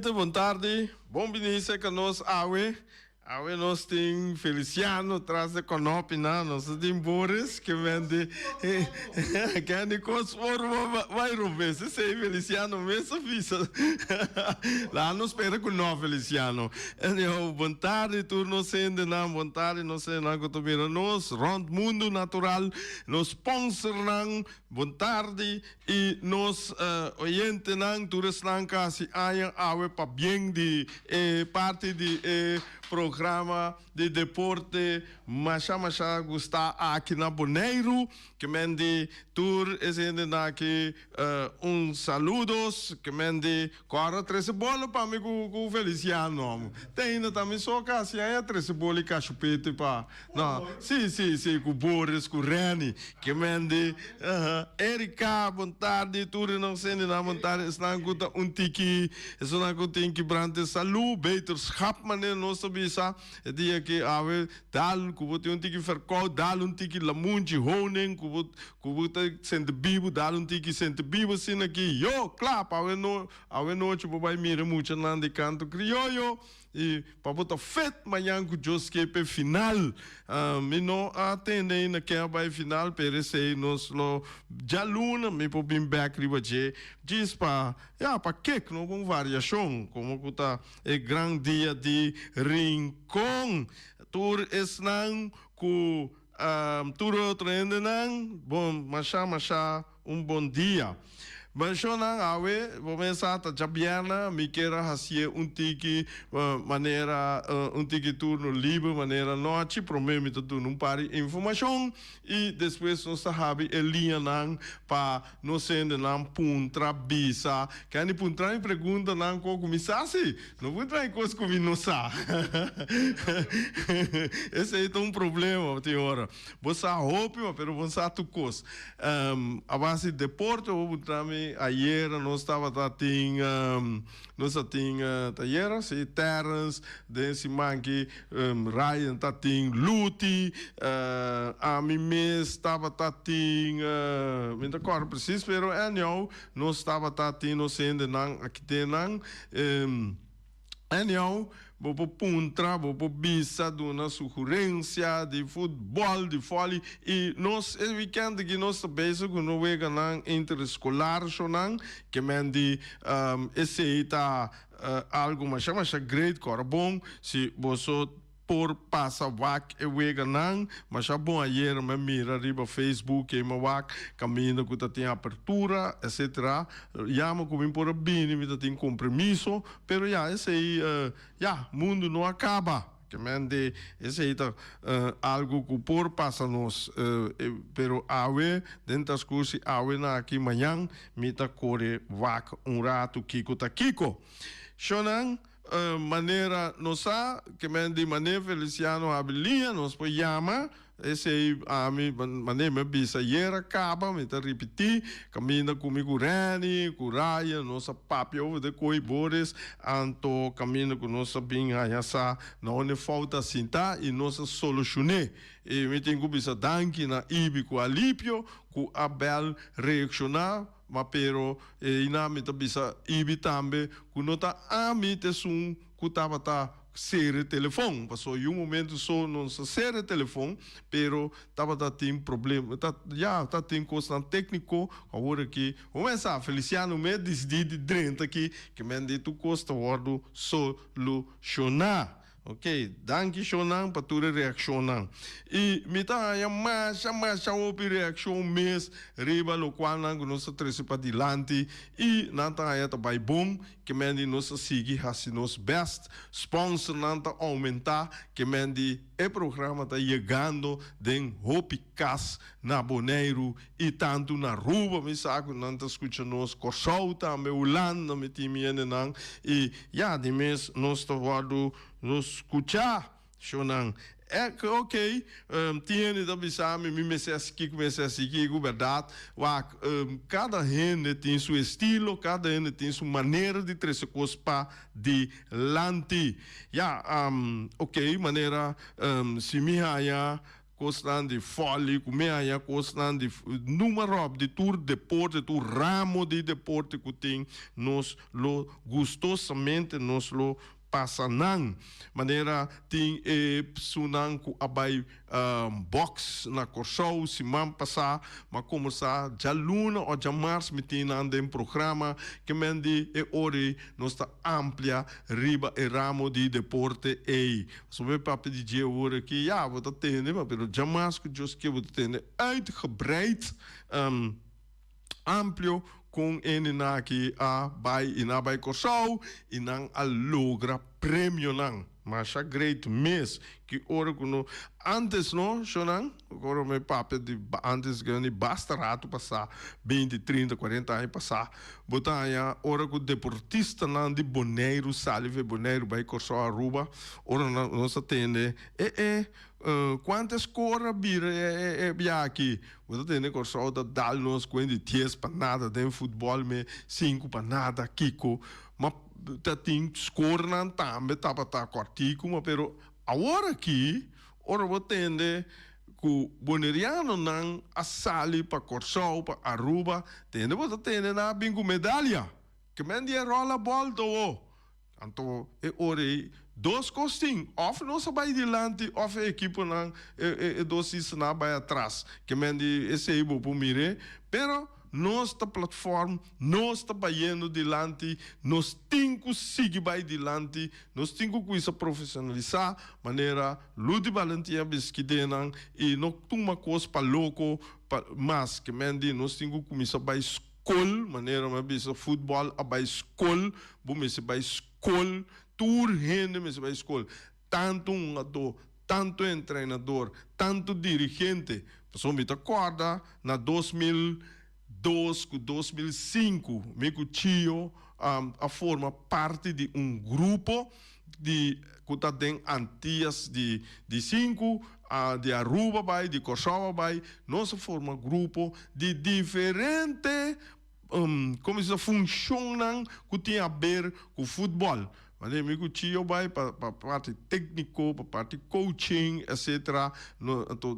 gente, boa tarde. Bom início conosco, Awe. Awe nós tem Feliciano, traz de Conopina, nós tem Boris, que vende, que é de Cosforma, vai romper, se sei Feliciano, mesmo fiz. Lá nos espera com nós, Feliciano. E boa tarde, turno sendo na boa tarde, nós sei na Cotomira, nós, Rond Mundo Natural, nós sponsor nang, boa tarde, e nós, oyente nang, tourist nang, kasi ayang Awe pa bem de parte de programa de deporte Masha gusta aqui na Bonaire que mende tour esende aqui saludos que mende cora três bola para mim com Feliciano tem ainda também só que assim é três bola e cachupete para não sim com Boris com Reni que mende Erika boa tarde tour não sende na boa tarde está tiki está tem que brande salu beter schap maneira nossa bisa dia que ave dal kubo tem tiki verkau dal tiki lamunji honing kubo sente bibo dal tiki sente bibo sin aqui yo clap ave no tipo vai mira muito lá de canto criollo e para botar fet manhã com Joskepe final me não atende na que vai final perece nos lo já luna me po bim back ribaje diz para que não com variação como que tá é grande dia de Rincon tour esnang ku tour trende nang bom masha bom dia. Mas eu não awe, começar a jabiana, me queira fazer tiki maneira tiki turno livre, maneira noite, promete tu não pare informação e depois nós sabe linha não para nós sendo não puntra bisa, que a puntra me pergunta não como começar se, não vou entrar em coisa como não sabe. Esse é um problema, teora. Você roupa, mas você tu coisa. A base de deporte, eu vou entrar ayer nós estava nós tinha ayer se Terence desse manque Ryan tating Luti a mim mês estava tating me não recordo preciso pero anyhow nós estava tating nós ainda não aqui tem não anyhow bobo puntra, bobo bisa, dona suculência de futebol, de vôlei e nós esse weekend que nós estamos com o weekend interescolar, que mende esse tá algo mais great, cora bom, se você por passa wak e wega nang, mas é bom ayer me mira riba Facebook e me wak caminho que tem abertura, etc. Llama como por bem, me tem compromisso, pero esse aí, mundo não acaba. Que mende esse aí algo que por passa nos, pero awe dentro das coisas awe na aqui manhã me tá corre wak rato kiko ta kiko. Shonang maneira nossa que mende maneira Feliciano habilia nos po llama esse aí a mim maneira me bisa ayer acaba me tá repetir caminha comigo Rani com Ryan nossa papel de coibores anto caminha com nossa bem essa não é falta assim tá e nossa solucionar e me tenho bisa danke na ibi com Alípio com Abel reaccionar mas pero inami ta bisa ibi tambe kunota ami te sun kutava ta ser telefone passou um momento só não ser telefone pero tava tá tem problema tá tem coisa técnico agora que começa Feliciano me decidi de aqui que me dito custa ordo solucionar. Ok, danke shonan para tua reação e me tá a mais ouve reação mês riba lo qual não nos trouxe para dilante e não tá aí vai bom que mendi nos seguir assim nos best sponsor não tá aumentar que mendi o programa tá chegando den hopicas na Bonaire e tanto na rua me saco não tá escutando nos Corsol também Holanda me time não e de mês nós tá guardo nos escutar, Shonan. É que ok, tinha da bisame, me comecei a seguir, verdade. Cada gente tem seu estilo, cada gente tem sua maneira de trazer coisas para dilante. Ok, maneira, se me haya costan de foli, comia costan de número de tour deporte, tu ramo de deporte que tem, nós lo gostosamente nós lo passa nan maneira tem sunan ku abai box na Corsou se man passar mas começar já luna ou já março metina andem programa que mendi ori nós está amplia riba e ramo de deporte so we papi de dia ora aqui ja wat dat tende maar pero já março que jos que wat tende uitgebreid amplo com aqui a by ina by Corsou e não a logra prêmio não mas a great mês que ora no antes não chonan agora meu papo de antes ganhei basta rato passar 20 30 40 anos passar botar aí ora com deportista não de Bonaire Salve Bonaire by Corsou Aruba ora não se atende quantas cores vira aqui você tem Corsou da dal nos quando 10 para nada de futebol me 5 para nada Kiko mas tem score não também tá para cortico mas pero agora aqui ora você tem que o boneriano não a sali para Corsou para Aruba tem você tem na bingo medalha que mende rola bola do então ora dois costinhos, of não se vai adiante, of a equipe não, dois isso não vai atrás, que mende esse aí vou mire, pero nossa plataforma, nós está indo adiante, nós temos que seguir vai adiante, nós temos que isso profissionalizar, maneira luta valentia bisquidenan e não toma coisa para louco, mas que mende nós temos que começar a escola, maneira mas futebol a vai escola, vamos se vai escola tour gente me vai escola tanto ator tanto treinador tanto dirigente só me acorda na 2002 com 2005 me tio a forma parte de grupo de que tá tem Antillas de 5 de Aruba vai de Corsou vai nós forma grupo de diferente como isso funciona que tem a ver com futebol. Mas amigo tio vai para parte técnico, para parte coaching, etc.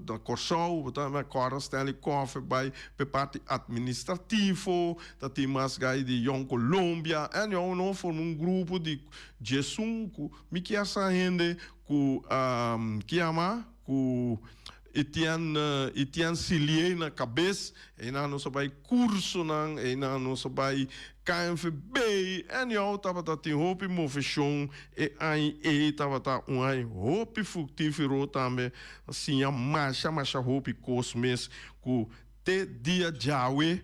Da Corsou, também agora Stanley Coffee vai para parte administrativo, da tem mais gai de Young Colômbia, e não forma grupo de Jesus, me que essa gente que ama, que Etienne Silier na cabeça, e não se vai curso, e não se vai KNVB, e eu estava tem roupa movição, e aí estava roupa frutífero também, assim, a marcha roupa cosmes, que te dia jawe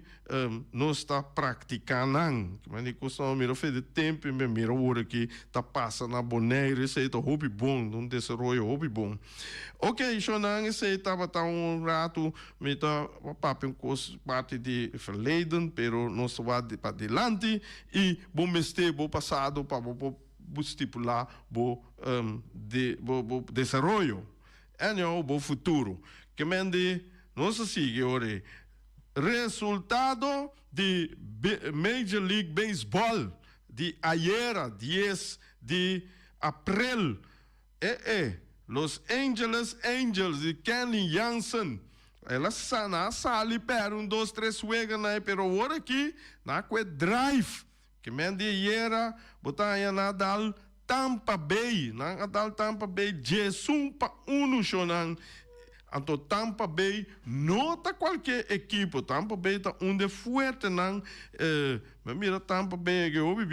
nós está praticando, mas nem costumo mira fez de tempo me mira hora que tá passa na Bonaire isso aí tá hobby bom não desenvolve hobby bom ok chonan isso aí tava rato me tá papo coisa parte de verleden pero nós vai para adelante e bom meste bom passado para bom estipular bom desenvolvimento e não bom futuro que mende não se sigue ora resultado de Major League Baseball de ayer 10 de abril Los Angeles Angels de Kenley Jansen ela sana sali per 1 2 3 juega na pero agora aqui na que drive que mende ayer botar na dal Tampa Bay na dal Tampa Bay 1-1 chonan Então, Tampa Bay não está qualquer equipe. Tampa Bay está onde forte, não. Mas mira, Tampa Bay que houve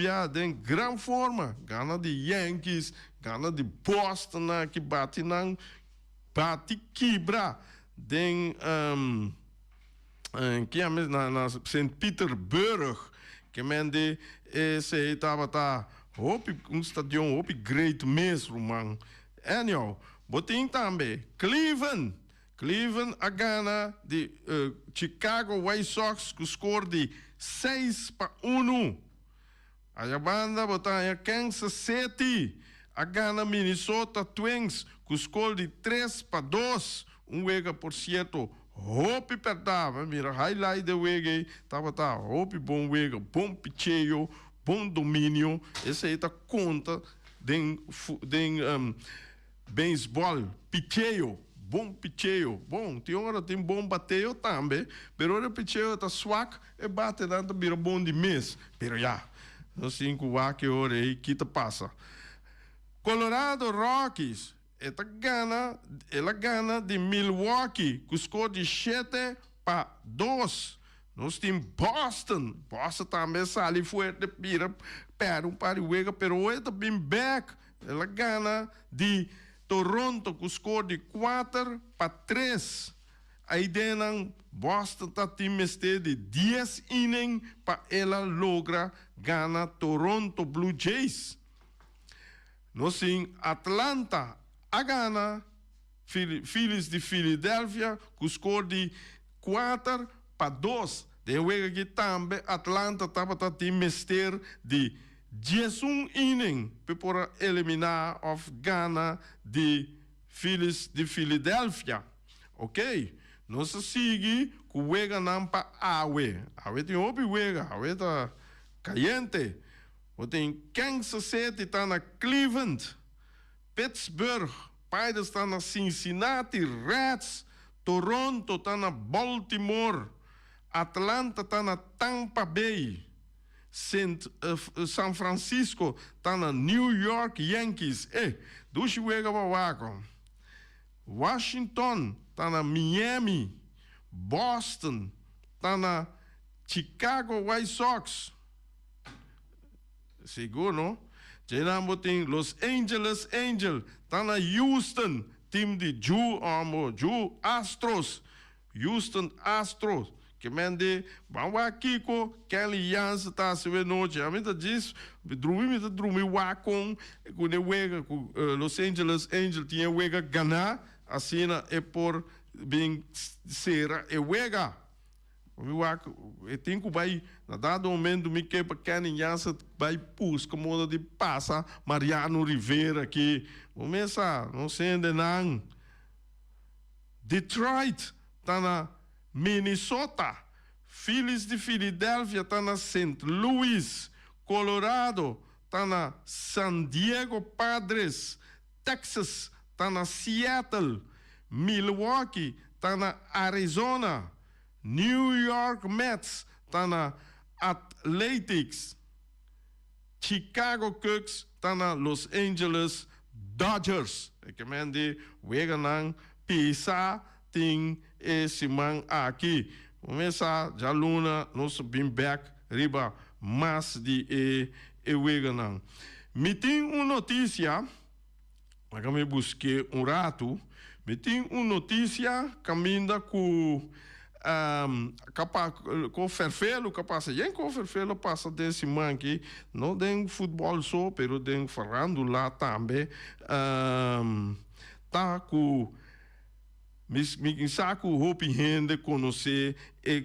em grande forma. Gana de Yankees, gana de Boston, que bate, não. Bate quebra. Den, que é na St. Petersburg, que mende, esse estava, estadião, great mesmo, man. Anyhow, botin também, Cleveland a gana de Chicago White Sox com score de 6-1. A banda botar Kansas City a gana Minnesota Twins com score de 3-2. Wega, por certo, Hope perdava. Mira, highlight de Wega, tava Hope bom Wega, bom picheio, bom domínio. Esse aí tá conta de beisebol, picheio. bom picheio. Bom, tem hora tem bom bateio também, pero o picheio tá swak e bate tanto vira bom de mês. Pero já, no 5 que hora aí que te passa. Colorado Rockies, ela gana de Milwaukee, com score de 7-2. Nós temos Boston. Boston também sai forte, perde para o Wega, pero ela bem back. Ela gana de Toronto, com score de 4-3. Aí dentro, Boston está time de 10 innings para ela logra ganhar Toronto Blue Jays. Nós temos Atlanta, a gana Phillies de Filadélfia, com score de 4-2. De wega que também Atlanta estava time de 11 innings para eliminar of Gana de Phillies de Filadélfia. Ok? Nós seguimos com o wega não para Awe. Awe tem outro wega, Awe está caliente. Tem Kansas City está na Cleveland, Pittsburgh, Pirates está na Cincinnati Reds, Toronto está na Baltimore, Atlanta está na Tampa Bay, San Francisco está na New York Yankees. Duas wega para Washington está na Miami, Boston está na Chicago White Sox. Seguro, não? Tiramos tem Los Angeles Angels, está na Houston, time de Ju Astros, Houston Astros, que mende, vamos aqui com Kelly Jans, está se vendo noite, a minha diz, dormir com Los Angeles Angels, tinha wega ganhar, assim é por bem ser é wega. Eu tenho que vai, na dado momento, me que para quem já vai pus como de passa Mariano Rivera aqui, começa, não sei onde não. Detroit está na Minnesota, Phillies de Filadélfia está na St. Louis, Colorado está na San Diego Padres, Texas está na Seattle, Milwaukee está na Arizona, New York Mets está na Athletics, Chicago Cubs está na Los Angeles Dodgers. Que mende wega nang pisa ting esse man aqui. Começa já luna nos bem back riba mas de wega nang. Me tem uma notícia, agora me busquei rato. Me tem uma notícia caminha com com ferfelo capaz com ferfelo passa desse man aqui não tem futebol só pero tem farandula também tá com me saco hope rende conhecer o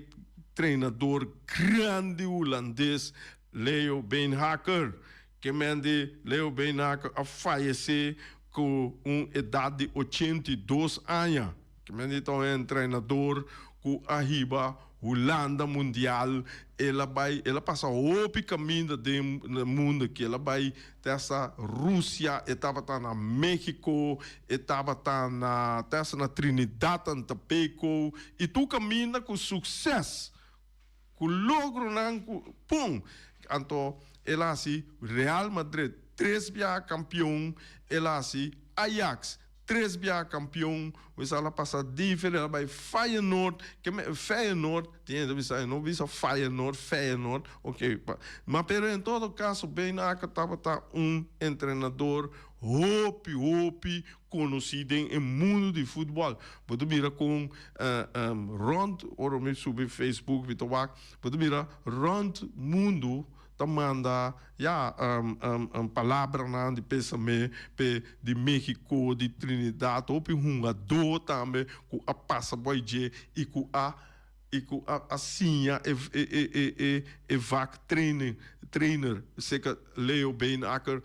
treinador grande holandês Leo Beenhakker que mende Leo Beenhakker a falecer com uma idade de 82 anos que mende então é um treinador com a riba Holanda mundial, ela passa o caminho do mundo que ela vai dessa Rússia, estava na México, estava na Trinidad and Tobago e tu caminha com sucesso, com logro não, pum, então ela assim Real Madrid 3 vezes campeão, ela assim Ajax 3 vezes campeão, ela passa diferente, ela vai Feyenoord, tem não visa Feyenoord, ok, mas pero em todo caso, bem na que estava treinador hope conhecido em mundo de futebol, pode virar com rond, ou me subir Facebook, pode virar rond mundo. Manda palavra na de pensamento de México, de Trinidad, ou jogador também com a passa boide e com a sinha e vac trainer seca Leo Beenhakker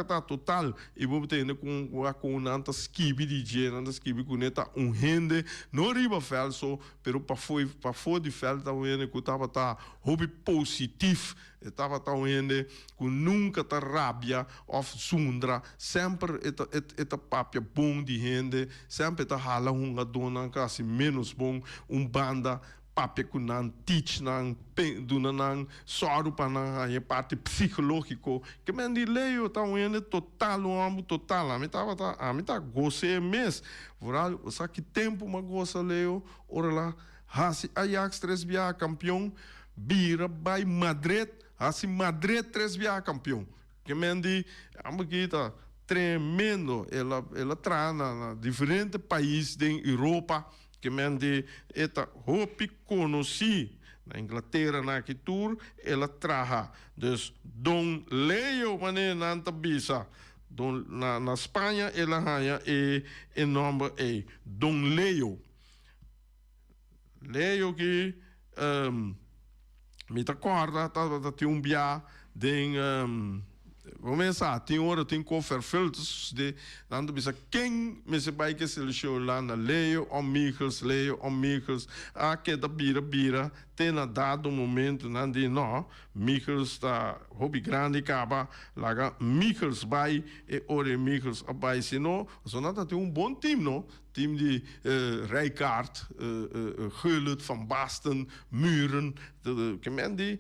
tá total e vamos ter com nanta skibi de nanta skibi com neta rende no riba falso pero para foi de falta o ene que tava hobby positivo estava tão ainda com nunca tá rabia of sundra, sempre eta papia bom de gente, sempre eta hala hunga dona kasi menos bom banda papia com nan teach nan duna nan soru pa nan a parte psicológico que men di leio tá ainda total o amo total a mim tá goce mes voral sa que tempo uma goça leio ora lá hasi Ajax 3 via campeão bira by Madrid hasi Madrid 3 via campeão que men di amiguita tremendo ela traz na diferentes países da Europa que mende eta hopi conheci na Inglaterra na que tour ela traha dus Don Leo mané nanta bisa don na Espanha ela haya e nome é Don Leo que me acorda tá tinha bia den vamos pensar, tem hora, tem conferfilters de dando bisa quem me se vai que seleção lá na Leo ou Michels, que da bira, tem na dado momento, não de não, Michels está hobby grande caba, lá Michels vai e ora Michels vai, se não, só nada tem bom time, não? Team de Rijkaard, Gullit, Van Basten, Muren, que men die,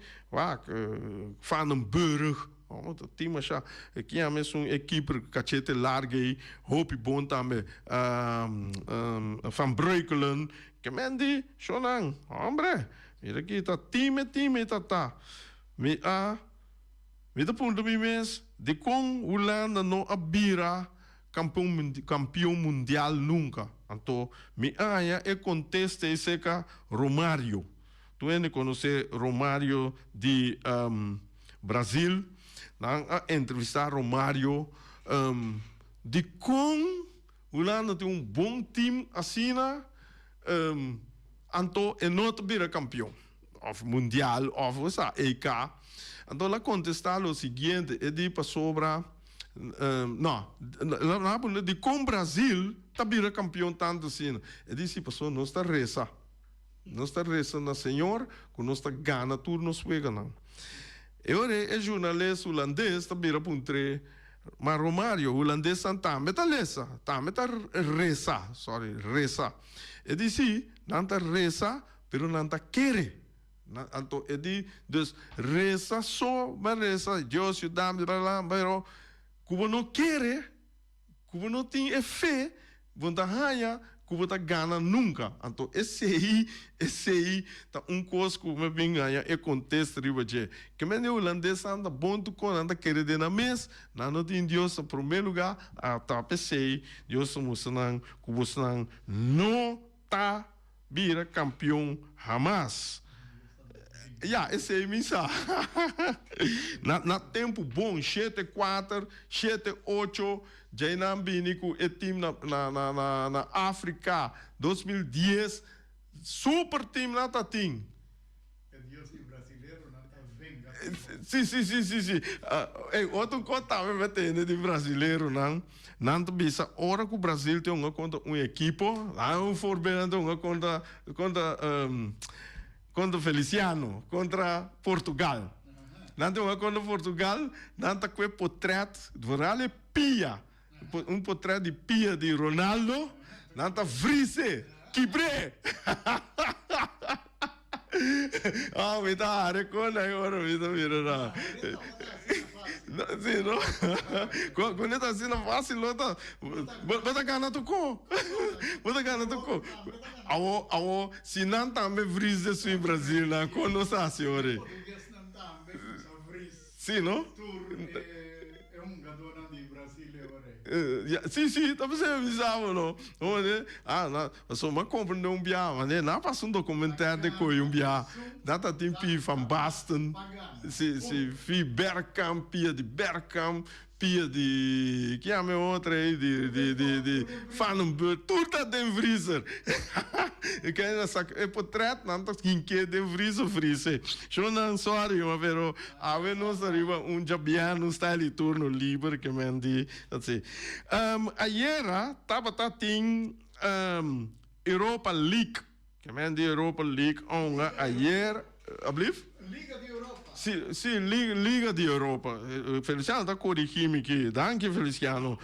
Vandenburg. Dat team is aqui é mesmo equipe cachete larga e hoop bom também Van Breukelen que mendi chonang hombre mira aqui tá time tá me da ponto de mês de com Holanda não abira campeão mundial nunca então me é conteste esse Romário tu ainda conhece Romário de Brasil a entrevistar Romário de como Holanda tem bom time assim então é não vira campeão of mundial of essa EK então ela contestar o seguinte é de para sobra não de como Brasil tá vira campeão tanto assim é de se passou não está reza na senhor que não está gana tudo nos pega não eu é jornalista holandês, tá vira puntre, mas Romário holandês tá lesa, tá reza. E disse, não tá reza, pero não tá querer. Então, dus reza só, mas reza, Deus te dá, pero como não quer, como não tem fé, vão hanha, como tá gana nunca. Então, esse aí, tá coisa que me vem ganhar, é contexto de hoje. Que me o holandês anda bom do com anda querer de na mês, não tem Deus em primeiro lugar, a tá pensei, Deus mostrando, que você não tá vira campeão jamais. Esse aí me sabe. Na tempo bom, 7-4, 7-8, já não vim com o time na África, 2010, super time lá tá tim. Brasileiro não tá vendo. Sim. Outro conta me tem de brasileiro não tá bisa hora que o Brasil tem uma equipe, lá forbeando uma conta contra Feliciano, contra Portugal. Não tem uma contra Portugal, não tem que portrait, é pia. Portrait de pia de Ronaldo, não tem frise, quibre. Me dá reconha agora, me dá mira. Sim, não? Quando está assim, não fácil, não está. Bota gana tocou. Se não também frise isso em Brasil, não conosco, senhora. Sim, não? É gadona de Brasil, Sim, tá você avisava, não? Só uma compra de bia, mas não passa documentário de coi bia. Data tem Van Basten, se Bergkamp, pia de que é a minha outra aí de Vandenburg, tudo tá dentro freezer. Que é portrait, não tá que dentro freezer. Eu não sorry, mas pero a ver nós arriba jabiano style turno livre que me di assim. Ayer tava tem Europa League, que me di Europa League ayer, ablief? Liga de Europa. Sì, Liga di Europa. Feliciano da corrigimi aqui, danke Feliciano.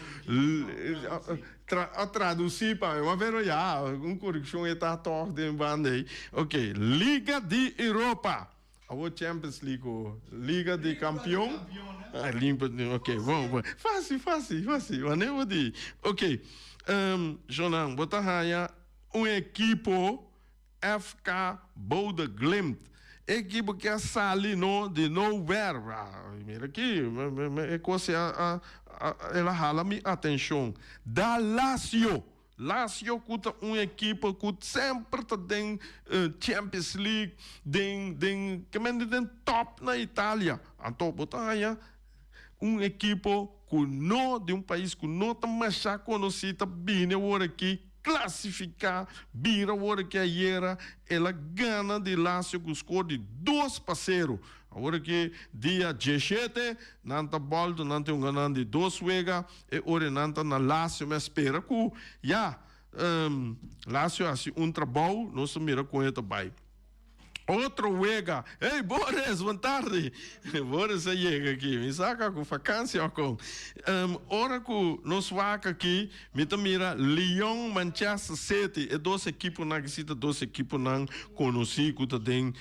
A traduzir para mas vero já, correção está torta em banda. Ok, Liga de Europa. A Champions League, Liga de Campeão. Limpa, ok, vamos. Fácil. Mas de. Ok, Jonan, bota raia equipo FK Bode Glimt. Equipe que sali no de nowhere. Mira aqui, é coisa ela hala minha atenção. Da Lazio. Lazio kuta equipe que sempre tem Champions League, tem top na Itália. Então, botaia equipe que não de país que não está mais conhecido bem agora aqui. Classificar, vira agora que a ela ganha de Lazio com score de 2-0. Agora que dia 17, nanta boldo, nanta ganhando de 2 wega, e ora nanta na Lazio, mas espera que, Lazio assim trabalho, nós mira com ele também. Outro wega, ei Boris, boa tarde. Boris chega aqui, me saca com vacância com. Ora que nós vaca aqui, me mira Lyon, Manchester City, e 2 equipes na que cita 2 equipes não conhecidas que tem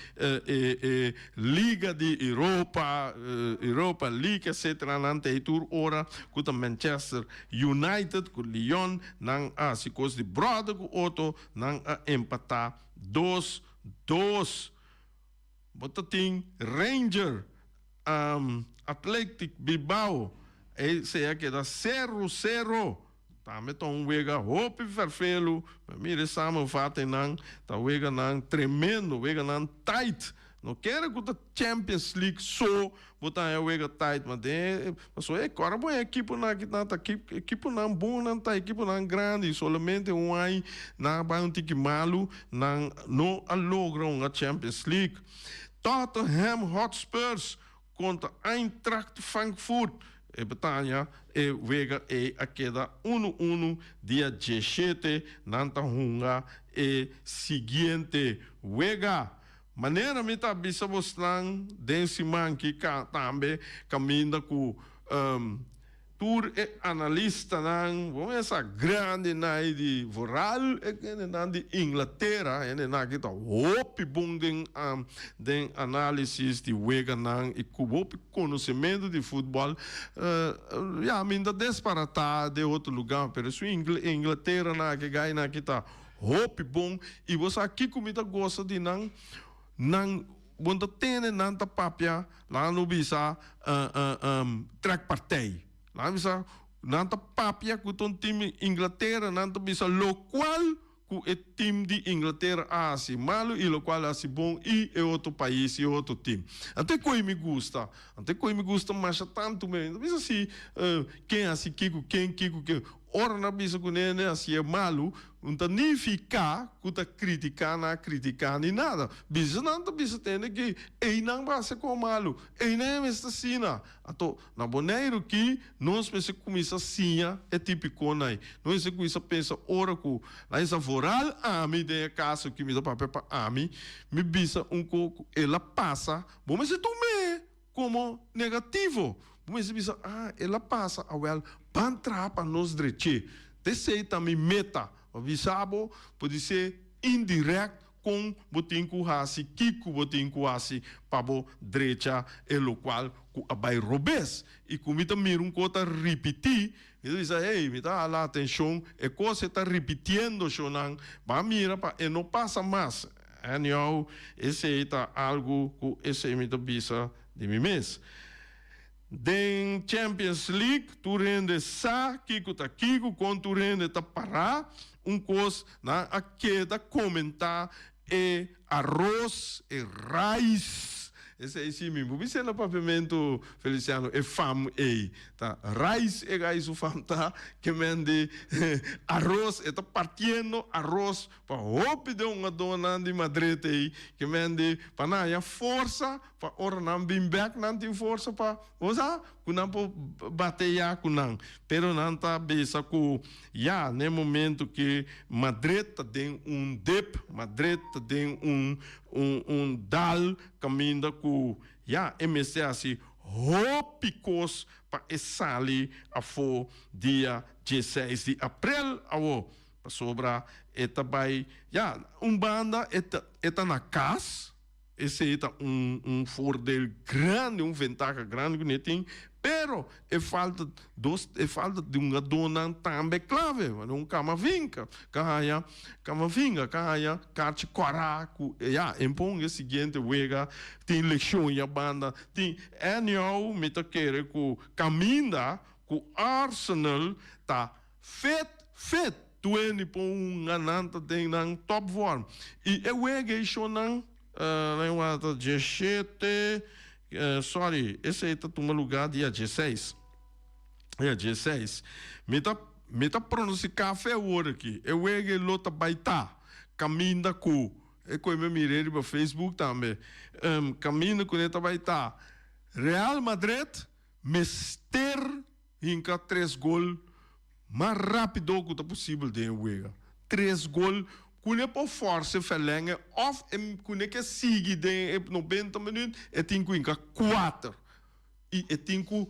Liga de Europa, Europa League, etc. Não tem tour ora que Manchester United, que Lyon, não se coisa de brother que outro não empatar 2-2. Botating Ranger, Athletic Bilbao, esse é que dá 0-0. Tá, meton wega hope vervelo, mire samen vaten nang, tá wega nang tremendo, wega nang tight. Não quero que a Champions League só botar a wega tight, mas é agora boa equipe na equipe não bom não tá equipe não grande, somente aí na banho malo não logram a Champions League. Tottenham Hotspurs contra Eintracht Frankfurt. E batalha e wega a queda 1-1 dia 17 nanta hunga e seguinte wega maneira me tá bisa boslang densi manki ka tambe caminda com tour e analista nang vamos essa grande nai de Voral e nang de Inglaterra e nang kita hopi bom den análise de wega nang e hopi conhecimento de futebol minda disparatar de outro lugar pero isso Inglaterra na que gai na kita hopi bom e você aqui comida gosta de nang quando tem nanta papia lá no bisa track partij lá bisa nanta papia com o time Inglaterra nanta bisa local com o time de Inglaterra assim malo e local assim bom e outro país e outro time até que me gusta mas tanto mesmo bisa assim quem assim quem ora na bisa com ele assim é malo não tá nem ficar com tá criticar nem nada bisa não tá bisa tem que não vai ser com malo não é esta cena então na boneiro que nós pensa começa assim é típico nai nós começa pensa ora com lá essa voral a mim de caso que me dá papel para a mim me bisa pouco ela passa bom mas tu me como negativo mas bisa ela passa well pantra para nós direito desse também meta avisabo pode ser indirect com botinho hasi kiko botinho hasi para direita e local vai robes e comita mirum cota repetir ele diz ei me dá a atenção e coisa está repetindo chonan vai mira para e não passa mais anyhow esse é algo que esse me bisa de mim mesmo. Den Champions League, tu rende sa, kiko ta kiko, con tu rende ta pará, coisa na a queda comentar e arroz e raiz. Esse é esse mesmo. Você no pavimento, Feliciano, é fam ei, tá? Raiz é gás o fam tá, que mende arroz, é tá partindo arroz para hope de uma dona de Madrid aí, que mende para na força, para ora não bem back não tem força para, osa, que não pode bater já com não, pero não tá bisa com já no momento que Madrid tem dip, Madrid tem dal caminho com ku ja MSC assim hopicos para esali a fo dia 16 de abril awo para sobra eta vai ja banda eta na casa esse é voordeel grande, ventaja grande que tem, pero falta de uma dona também clave, camavinga, carte coraco, impõe o seguinte, tem leção e a banda, tem annual, me tá querendo que caminha, que Arsenal tá fet, tu é nanta tem na top form, e isso não lembra 17 sorry, esse aí tá tomando lugar dia 16 dia 16 me tá pronunciando café hoje aqui eu que lota baita caminho da cu é que eu me mirei no Facebook também caminho com ele baita Real Madrid mister hinca 3 gol mais rápido que possível de Uega 3 gol Quando por força verlengen of quando que sigue de 90 minutos e tem que 4 e tem que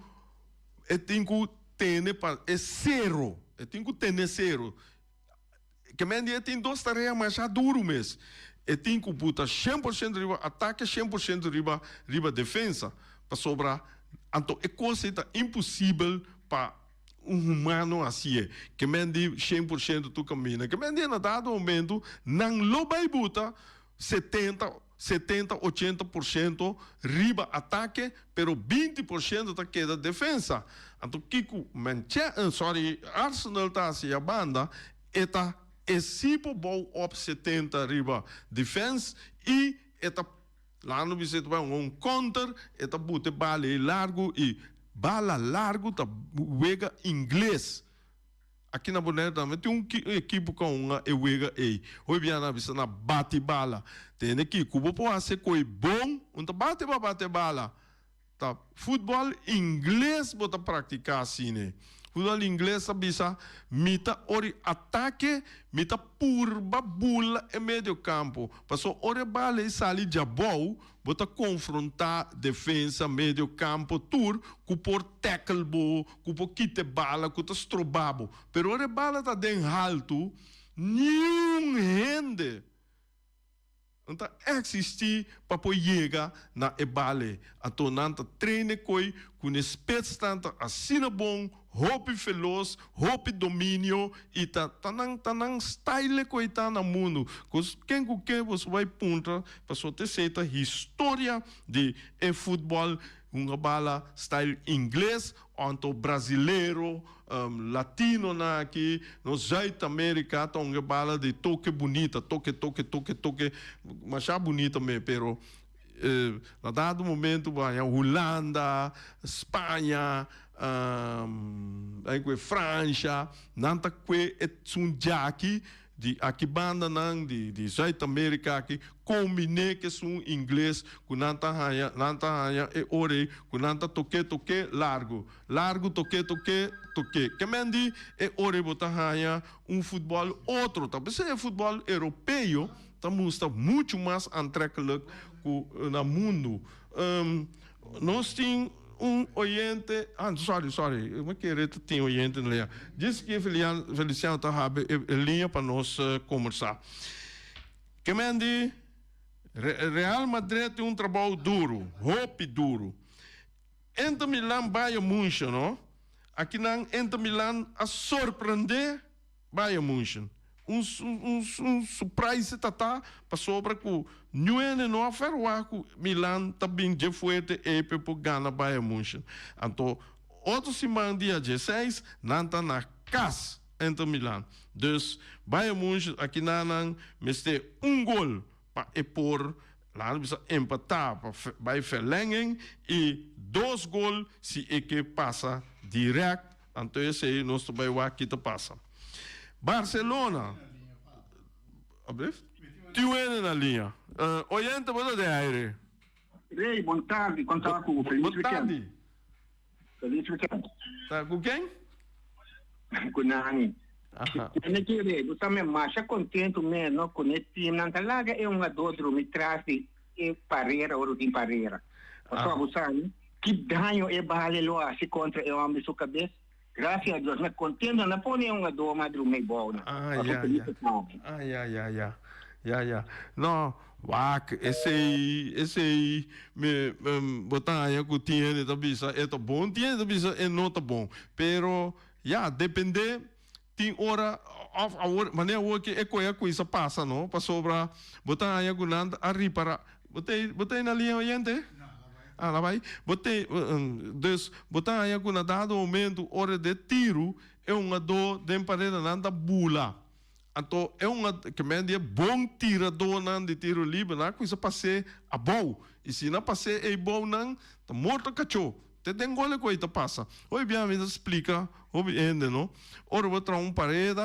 ter para é zero e tem que ter zero que men dia tem duas tarefas mais duro mesmo e tem que botar 100% riba ataque 100% riba defesa para sobrar então é coisa impossível para humano assim que mendi 100% do caminho que mendi na dado momento não lo vai botar 80% riba ataque pero 20% da queda defesa então Kiko Arsenal tá assim a banda eta tipo bom op 70 riba defensa e eta lá no vice vai counter eta bote bala largo e bala largo da wega inglês aqui na Bonita também tem equipe com uma wega aí hoje bem na vista na bate bala tem aqui cubo pode ser coi bom então bate bala tá futebol inglês bota praticar assim né futebol inglês bisa mita ori ataque mita purba bula em meio campo passou ori bala e sali jabou bota confrontar defesa meio campo tour ku por tackle bo ku por quite bala ku ta strobabo pero ori bala tá den alto nenhum rende então existir para poder chegar na ebale a tonanta treine coi com espécie tanto assina bom hope veloz hope domínio e tanang style coi tá na mundo quem você vai punta para só ter certa história de futebol uma bala style inglês onto brasileiro latino na aqui no South América tá uma bala de toque bonita toque mas já bonita mesmo pero na dado momento vai a Holanda Espanha França nanta que é aqui de aqui banda não de South América aqui combine que são inglês com nanta haya e ore com nanta toque largo toque que mendi e ore bota haya futebol outro talvez é futebol europeu estamos muito mais atraente no mundo nós temos oyente sorry eu me queria ter oyente ali diz que Feliciano tá linha para nós conversar que mendi Real Madrid tem trabalho duro hope duro Inter Milan Bayern München não aqui não Inter Milan a surpreender Bayern München surprise tá para sobra que Nuene não aferroar que Milan também de fuerte e para ganhar Bayern München então outro semana dia 16 não tá na casa Inter Milan dus Bayern München aqui não meste gol para pôr lá bisa empatar para verlenging e 2 gols se é que passa direto então esse aí nós vai lá que te passa Barcelona Tiene na linha oyente bota de aire Rei, boa tarde, contar com o Feliz Weekend. Feliz Weekend. Tá com quem? Com Nani. Eu queria, você me acha contente mesmo com esse time, não tá lá é um adoro me traz e Parreira ou de Parreira. Pastor Busan, que ganho é balelo se contra eu amo sua cabeça. Graças a Deus, na contenda na pone uma do madru meio bom. Ya. Não, wak, esse aí, me botar aí que tinha de bisa, é tá bom, tinha de bisa, é não tá bom. Pero, depende, tem hora, maneira que é coisa passa, não? Para sobra, botar aí que nanda, para, botei na linha oriente? Lá vai. Botar aí que na dado momento, hora de tiro, é uma dor de parede nanda bula. Então, é uma que é bom tirador de tiro livre, não coisa passei a bom. E se não passei a bom, não, tá morto cachorro. Tem coisa que passa. Hoje bem, me explica, hoje não? Ora, vou trazer um parede,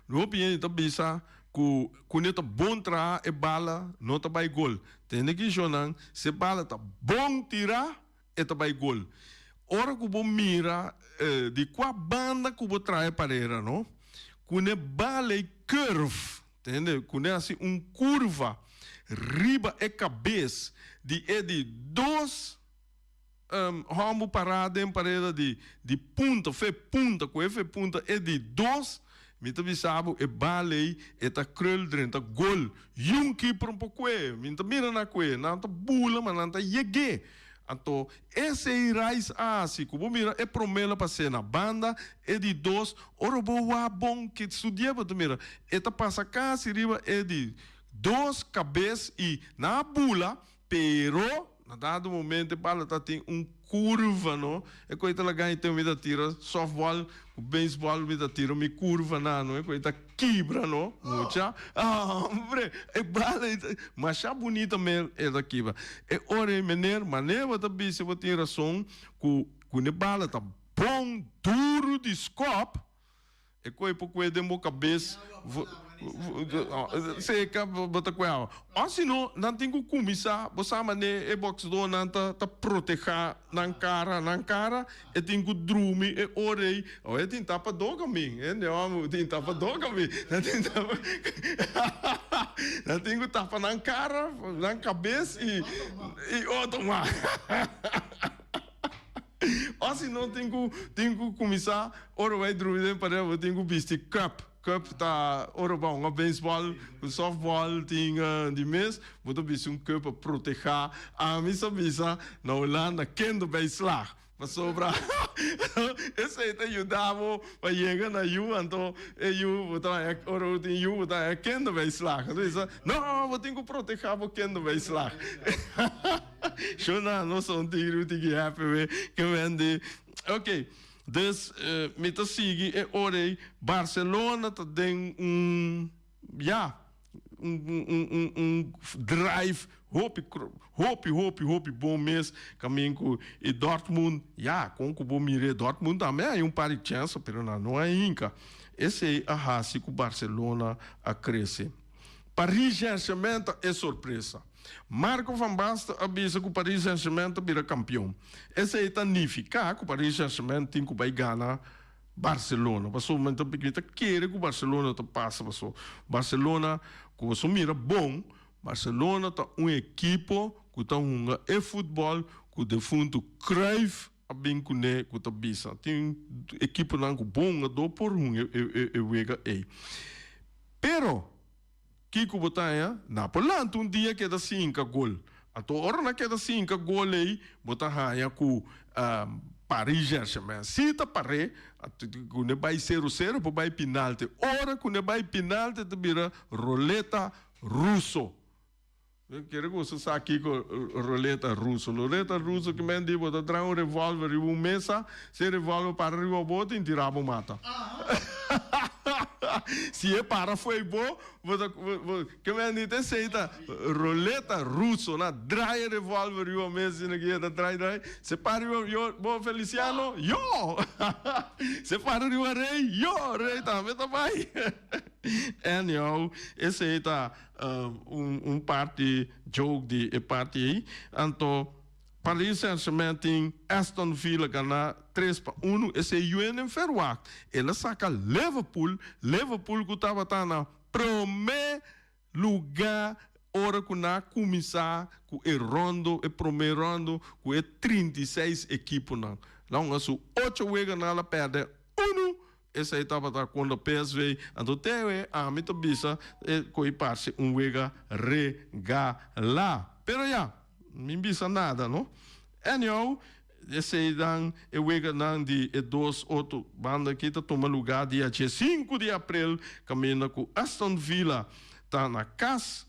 no opinião da bisa, que não tá bom tra e bala, não tá vai gol. Tem que jogar, se bala tá bom tirar, e tá vai gol. Ora que vou mira de qual banda que vou trazer parede, não? Quando bala curve, entendeu? Quando é assim, curva, riba e cabeça, de dois ramos parados em parede de punta, com punta, é de dois, me também sabe, é bala e tá krul dentro, gol, keeper um pouco, me também mira na coe, não tá bula, mas não tá yegue. Então, esse irais assim, como mira, é promela para ser na banda, é de dois, ora boa bom que estudia, mas mira, eta passa cá, se riba, é de dois cabeças e na bula, pero, na dado momento, a bala tem curva, não? É coisa lá ganha, então, me dá tira, softball, o beisebol, me dá tira, me curva, não? É coisa quebra, não? Mucha. Hombre, é bala, mas é bonita mesmo, é da quebra. É hora, maneira, da bicha, vou ter razão, que bala tá bom, duro de scope, é coisa pouco de minha cabeça, sei que bota com ela. Ou se não tem que começar, você mané, box do não tá proteger na cara, e tem que dormir, e orei, ou é tem tapa doga mim, não tem tapa doga mim, não tem que tapa na cara, na cabeça e outro mais. Ou se não tem que começar, ora vai dormir para eu tem que vestir cup tá ora bom, a beisebol, o softball tinha de mês, vou ter um cup para proteger a missa na Holanda, quem do beislar. Mas sobra, esse aí te ajudava para chegar na Ju, então eu ora tem Ju, tá quem do beislar. Não, vou ter que proteger para quem do beislar. Não sou um tiro que é que vende. Ok. Dus met de siege e orei Barcelona te den drive hopi bom mês caminho e Dortmund com que bom mire Dortmund também é par de chance pero não é inca esse aí a raça que o Barcelona a crescer Paris Saint-Germain é surpresa. Marco Van Basten avisa que o Paris Saint-Germain vira campeão. Esse aí significa que o Paris Saint-Germain tem que vai ganhar Barcelona. Passou muito pequeno, quer que o Barcelona passe. Barcelona, que você mira bom, Barcelona tá equipe que tá futebol que o defunto Cruyff a bem que né que tá bisa. Tem equipe não bom, do por Pero Kiko botar Napolante dia que dá 5 gol. Então, ora na que dá 5 gol aí, botar com Paris Saint-Germain. Se tá pare, quando vai 0-0, para vai penalti. Ora quando vai penalti, te vira roleta russo. Eu quero que você saia aqui com roleta russo. Roleta russo que me diz, botar traz revólver e mesa, se revólver para arriba, bota e tirar a mata. Se é para foi bom, que me diz aceita roleta russo, na dry revólver e o mês na guia da dry. Se para eu bom Feliciano, se para o rei também tá vai. Anyhow, esse aí tá parte jogo de parte aí, então Paris Saint-Germain tem Aston Villa ganhar 3-1, esse é o UNM Ferroac. Ele saca Liverpool que estava na primeiro lugar ora que na começar com o rondo, o primeiro rondo, com o 36 equipes não. Lá um asu 8 wega na la perde 1. Essa etapa tá quando o PSV então tem a mito bisa coi parte wega regala. Pero já, não bisa nada, não? Anyhow, esse dan e wega nan de 2 outro banda que tá toma lugar dia 5 de abril, caminha com Aston Villa. Tá na casa,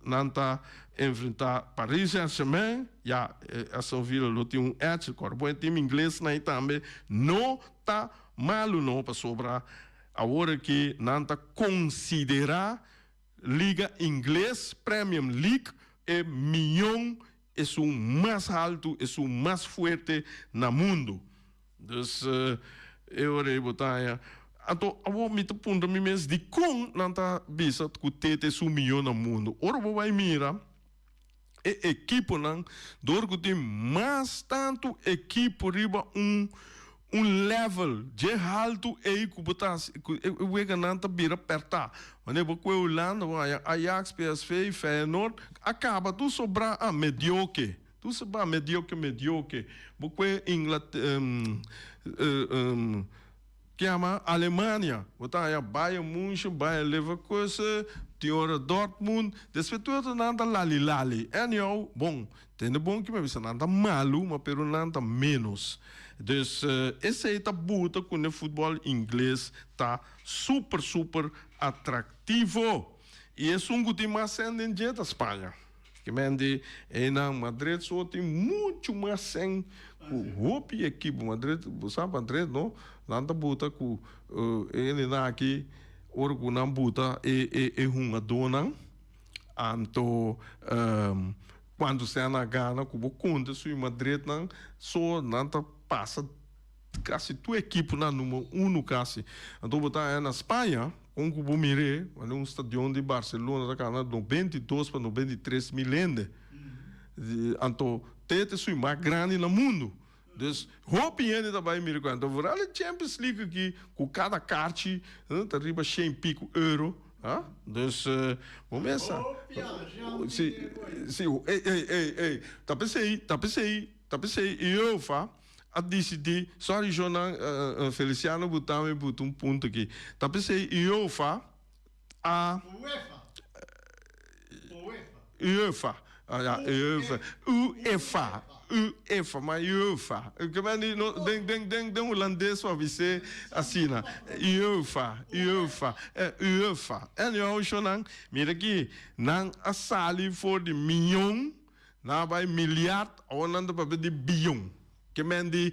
não tá enfrentar Paris Saint-Germain, já Aston Villa tem um edge, o time inglês aí também não tá malo não para sobrar a hora que não tá considerar Liga Inglês Premium League é milhão é o mais alto, é o mais forte no mundo. Então, eu vou botar então, eu me ponto me mesmo de como não está bisa que tete sumiu no mundo. Ora, eu vou mirar a equipe não, dor que tem mais tanto equipe riba level de alto e que botar o não está bira apertar. Quando eu vou Holanda, Ajax, PSV, Feyenoord, acaba tu sobrar a mediocre. Tu sobrar mediocre. Porque Inglaterra que chama Alemanha, botar Bayern München, Bayern Leverkusen, Tiora Dortmund, depois tudo nada lali. Anyhow, bom, tem bom que me avisa nada malo, mas pero nada menos. Então, esse aí tá buta com o futebol inglês tá super atrativo. E é um que mais sendo em dia da Espanha. Que mende na Madrid só tem muito mais sem o equipe Madrid, sabe Madrid não? Lá tá buta com ele na aqui orgo não buta uma dona anto quando se na Gana com o conta se Madrid não só não tá passa quase tua equipe na número 1 quase então botar na Espanha com o Mire, um estádio de Barcelona, da cana, 92 para 93 mil ende. Então, tete sui mais grande no mundo. Então, hope ainda também me reconhece. Então, vou ali Champions League aqui, com cada carte, tá riba 100 pico euro. Então, vamos começar. Sim, ei, tá pensei, eu faço. A decidir, sorry, Jonan, Feliciano, botar um ponto aqui. Tá pensei, eu fa a UEFA, mas UEFA. Como é que tem holandês para você assina? UEFA. Anyhow, Jonan, mira aqui, não a sali for de milhão, não vai milhar, ou não para de bilhão. Que mendi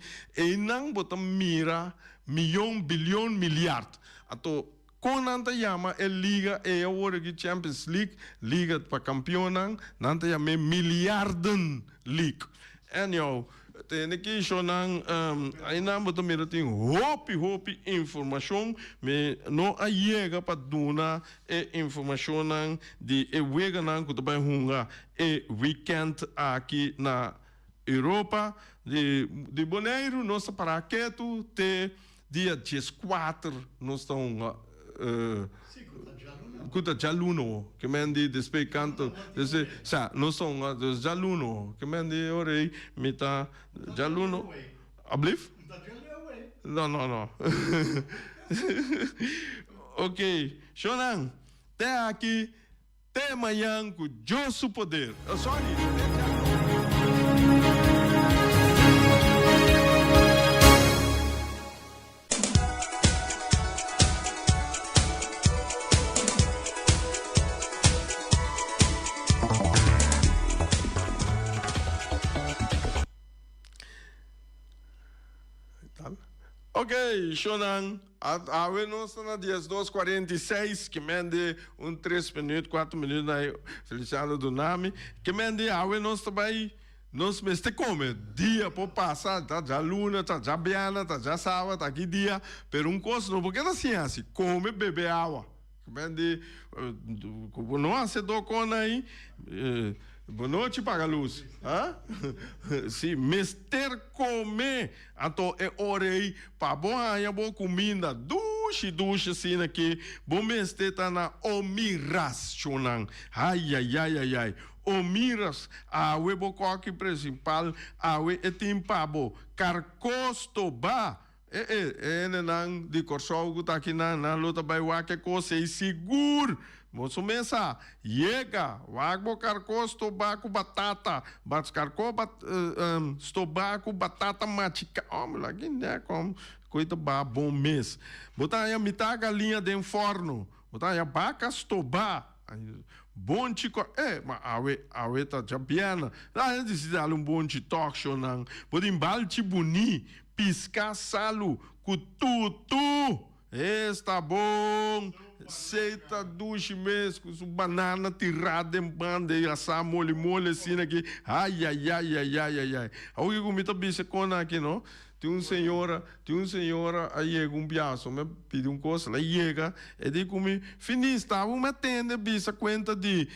não botam mira milhão, bilhão, milhard. Então, quando anta chama é liga é a hora que Champions League, liga para campeão não chama milharden league. Anyhow, tem aqui chonan aí não botam mira tem hope informação, mas não chega para dona informação de wega não que também hunga weekend aqui na Europa de Boneiro, nós para quieto, dia 14, nós estamos kuta jaluno, que mendi despe canto, nós somos jaluno, que mendi orei, mita jaluno, ablif? Não. Ok, Shonan, até aqui, até amanhã com Josso Poder. Sorry. Ok, Shonan, a nós na dias 2:46, que mende 3 minutos, 4 minutos aí, Feliciano do Nami, que mende a nós também, nós mesmo come, dia por passar, tá já luna, tá já biana, tá já sábado, tá aqui dia, pero coisa não, porque assim, come, bebe água, que mende, não há cedo com aí, boa noite, paga luz. Sim, mister comer. Então, é orei para boa comida. duche assim aqui, bom este tá na Omiras chonang. Ai ai ai ai ai. Omiras a webocoque principal a we etimpabo carcosto ba nang di corso tá aqui na luta vai wake coisa e seguro. Moço mesa, yega, wagbo carcosto baco batata, bats carco stobaco batata machica, lagi né como coisa ba bom mês. Botar a mitad galinha dentro forno, botar a vaca stobá. Bom chico, mas awe tá champiana. Lá decide bom talk show nang. Podim balti boni, piscar salo, cututu. Está bom. Seita duche mesmo, com banana tirada em banda e assar mole assim aqui. Ai, ai, ai, ai, ai, ai, ai. Alguém comita bicha cona aqui, não? Tem uma senhora, aí chega um piaço, me pediu coisa, ela chega, e diz comigo, finista, uma tenda, bicha, conta de,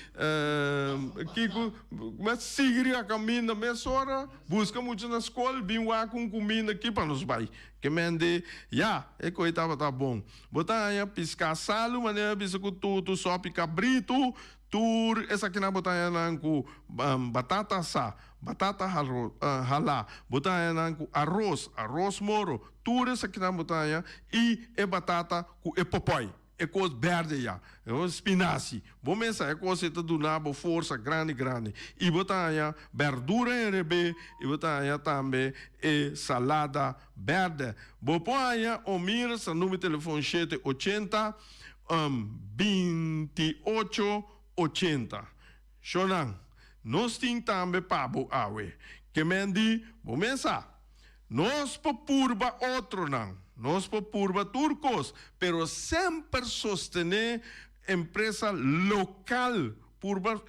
mas seguir a caminho, minha senhora, busca muito na escola, vim lá com comida aqui para nos vai. Que mende, é coisa tá bom. Botar aí a piscar salo, maneira, bicha, com tudo, só pica brito, tur, essa aqui na botar aí com batata sa. Batata halá, botar com arroz moro, tudo isso aqui na botanha e batata com popói, coisa verde já, espinaci. Bom essa coisa do nabo força grande. E botar verdura em rebe e botar também salada verde. Bom põe o mira sa número de telefone 780 2880. Shonan. Nós temos também pabo awe. Que mendi, vamos pensar. Nós popurba outro não. Nós popurba turcos. Pero sempre sostener empresa local. Purba,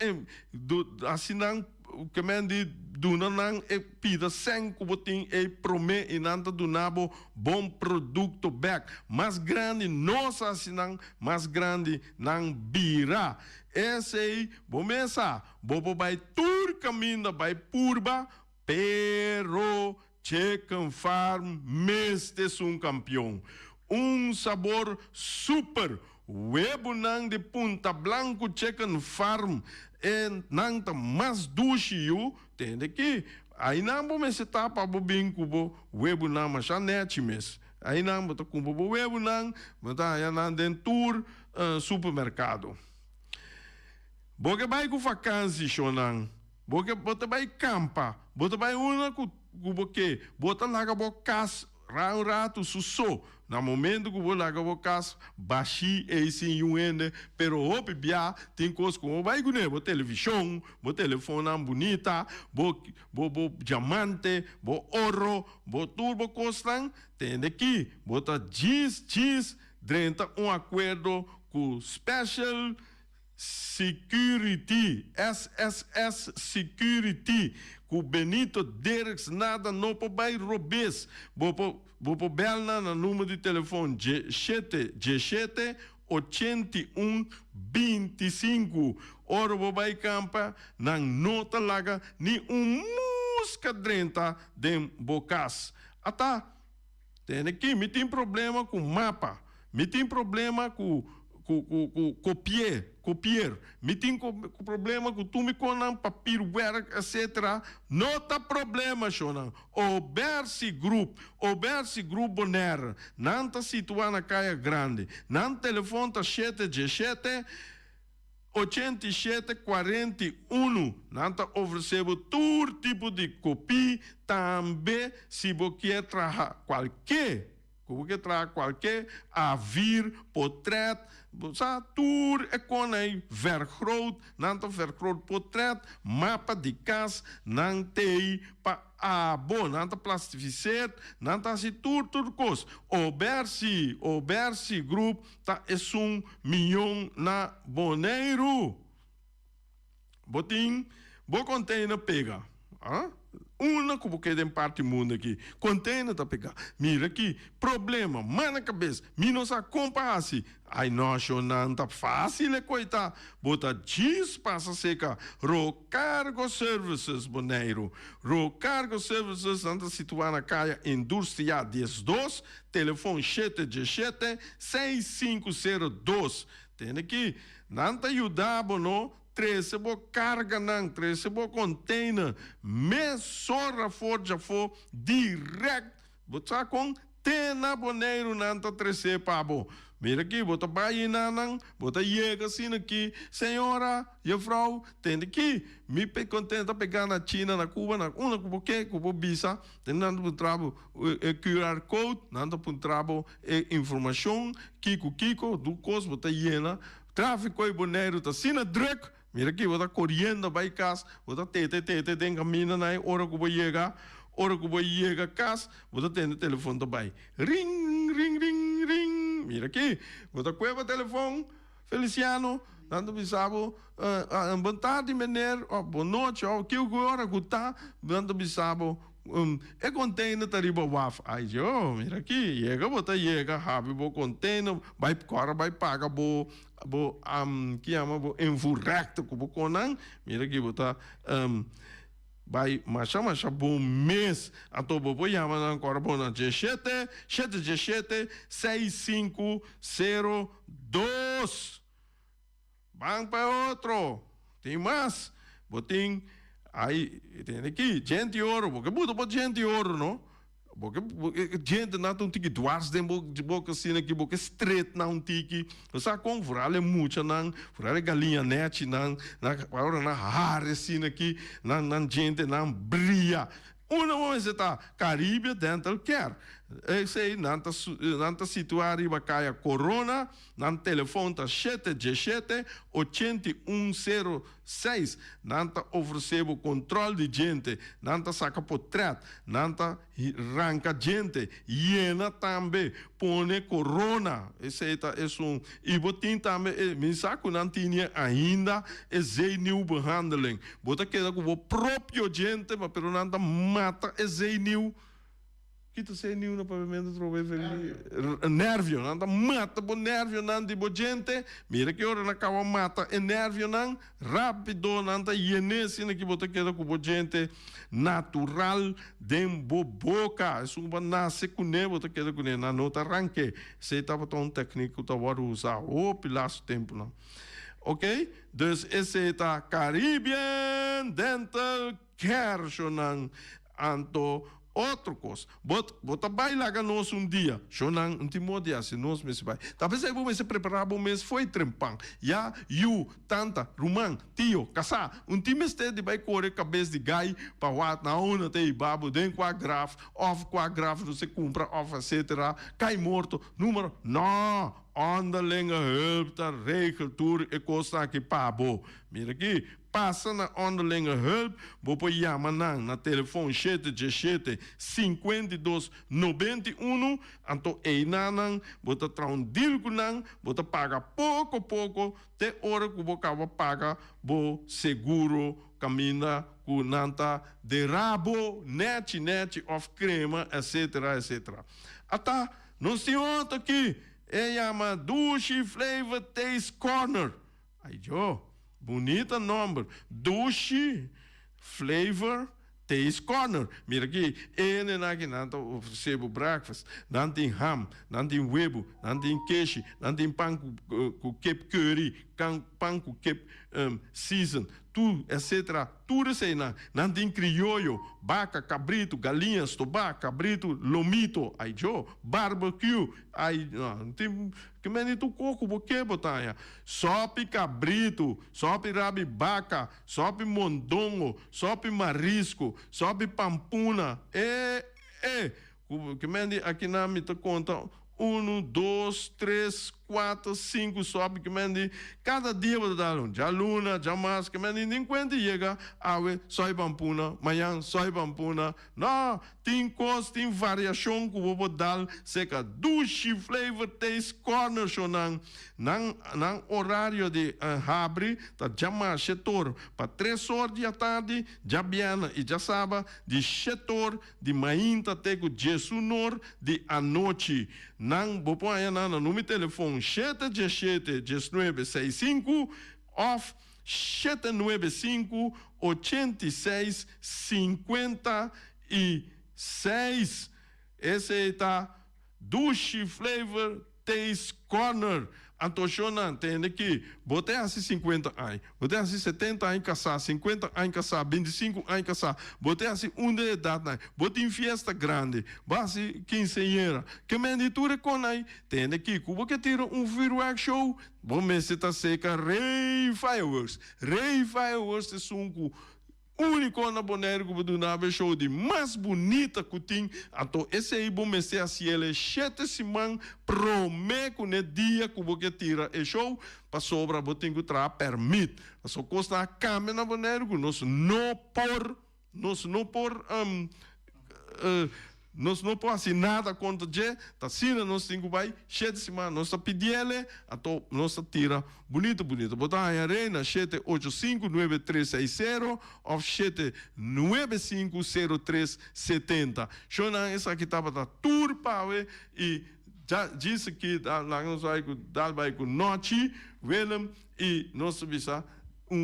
assim não, que mendi, duna não é pida sem cubotim e prome e nanta dunabo bom produto back. Mais grande, nós assim não, mais grande não bira. Esse aí, vamos pensar, bobo vai tur caminho, vai purba, pero Chicken Farm este é um campeão. Um sabor super, webo nang de Punta Blanco Chicken Farm, nang ta mais duche tem aqui. Aí não vamos se tapa bobin cubo, webo nang machanete mes. Aí não botar cubo webo nang, botar aí nang dentro supermercado. Boga vai com vacância, Shonan. Boga bota vai campa. Bota vai uma com boque. Bota laga bocas, rato susso. Na momento que vou laga bocas, baixi esse yuende, pero hope bia tem coisa como vai com bo televisão, bo telefone bonita, bo diamante, bo ouro, bo turbo costan, tem aqui. Bota cheese, drenta acordo com special Security, SSS Security, com Benito Dereks, nada não pode robes. Vou belna no número de telefone G7 81 25. Ora vou vai campa, não nota laga, ni musca drenta de bocas. Ata, tem aqui, me tem problema com mapa, me tem problema com copiar. Me tem problema com tu me conam papiro, etc. Não tá problema, Shonan. O Bersi Group Bonaire, não tá situado na Caia Grande. Não telefone tá 7G7 8741. Não tá oferecendo todo tipo de copia. Também, se você quer trazer qualquer avir, portret, tour economie, vergroot, nanta vergroot portret, mapa de casa, nantei pa abo, nanta plastificeer, nanta si tour kos. O Bersi Group ta es milhão na Bonaire. Botin, bo container pega, Uma como que tem parte mundo aqui. Container tá pegar. Mira aqui, problema, mana cabeça. Mi não sa compasi. Ai, nossa, não tá fácil, é coita. Bota diz passa seca. Rocargo Services, boneiro. Rocargo Services, anda situada na caia Indústria 12, telefone 717-6502. Tem aqui, não tá ajudando, não? 13 carga não, 13 container, mesora forja for direct, bota com tena boneiro nanta 13 pabo. Mira aqui, bota baia não, bota chega assim aqui, senhora, juffrouw, tem aqui, me contenta pegar na China, na Cuba, na uma cubo que, cubo visa, tem nada por trabo QR code, nada por trabo informação, kiko, do cos, bota hiena, tráfico e boneiro, tá sina druk. Mira aqui, vou correndo para casa, vou tete, tem caminho na hora que vou chegar a casa, vou ter o telefone também. Ring. Mira aqui, vou cueva o telefone, Feliciano, dando bisabo, boa tarde, menino, boa noite, que hora que tá, dando bisabo. É container tariba waf. Ai, mira aqui, chega, rabi, bo container, vai paga, que ama, envurrecto, como conan, mira aqui, bota, vai, macha, bom mês, a tobo, bo, yama, agora, bona, 6502. Vamos para outro, tem mais, botim. Aí, tem aqui, gente ouro, porque muito bom gente ouro, não? Porque gente não tem que duas de boca assim aqui, porque estreito não tiki, você com furale muito não, furale galinha net não, na agora na rara assim aqui, não gente não brilha. Uma vez está Caribe Dental Care. Esse aí não está situado em Bacaia Corona, não telefone está 717-8106. Não está oferecendo controle de gente, não está saca portrait, não está arranca gente, hiena também, põe Corona. Esse aí está, e botin também, me saco não tinha ainda, esse new behandeling. Bota queda com o próprio gente, mas pelo não está mata esse new. Kita sei niu na pavimento trove nervio nanda mata bo nervio nandi bo gente mira que ora na kawa mata e nervio nan rápido nanda yenesi na que bota queda com bo gente natural dem bo boca isso ba nasce com ne bota queda com ne na nota arranque sei tava tão técnico tá vou usar o pilaço tempo não. Ok? Dus esse tá Caribbean Dental Care shonan anto outra coisa, bota bailar nós dia, chonan último dia se nós mês vai. Talvez aí vamos se preparar bom mês foi trempang. Já tanta, rumang, tio, casar, time de vai correr cabeça de gai para wat na ona tem babo den com a graf, off com a graf você compra off etc. Cai morto, número não. Onderlinge hulp, da regeltoer, e costa aqui pabo. Mira aqui, passa na onderlinge hulp, vou pôr yamanang na telefone 717-5291, anto einanang, bota traundilgunang, bota paga pouco, te hora que vou paga, bo seguro, camina, nanta de rabo, net, of crema, etc. Ata, não se ontem aqui, chama Douche Flavor Taste Corner. Aí, Joe, bonita nome. Douche Flavor Taste Corner. Mira aqui, ele aqui não oferecendo breakfast, não tem ham, não tem huevo, não tem queijo, não tem pão com kep curry, pão com kep season, tudo, etc. Tudo isso aí, não tem criollo, vaca, cabrito, galinha, estobá, cabrito, lomito, aí, Joe, barbecue, aí, não tem, que menino coco, porque botanha, sope cabrito, sope rabi vaca, sope mondongo, sope marisco, sope pampuna, que menino aqui na me conta, 1, 2, 3, 4, 5 sobe que mendi cada dia vou dar já luna, já mais que mendi nem quando chega ave soy pampuna, manhã soy pampuna. Não, tem coisa, tem variação que vou dar, seca dushi flavor taste corner sonang nang horário de abre tá já mais setor para 3 horas da tarde, já biana e já sábado de setor de manhã até com jesunor de a noite. Nang bopoia na número telefone 717-1965 off 795-8656. Esse está Dushi Flavor Taste Corner. Antochona tem aqui, botei assim 50 anos, botei assim 70 anos caçar, 50 anos caçar, 25 anos caçar, botei assim de idade, botei em festa grande, base 15 anos, que menditura com aí, tem aqui, cubo que tira firework show, bom mês está seca, Ray Fireworks é sunco, único na Bonaire que do nave show de mais bonita que tem. Então esse aí bom mês assim ele 7 semanas prometo no dia que você tira o show para sobra botem que tra permite. Só costa a câmera na Bonaire que nós não por assim nada contra je, tá assim nós temos que vai 7 semanas nós pedir ele, então nós tira bonito. Botar a arena 785-9360 ou 795-0370. Shona essa aqui tava da tour para e já disse que lá nós vai com noite, Willem e nós visa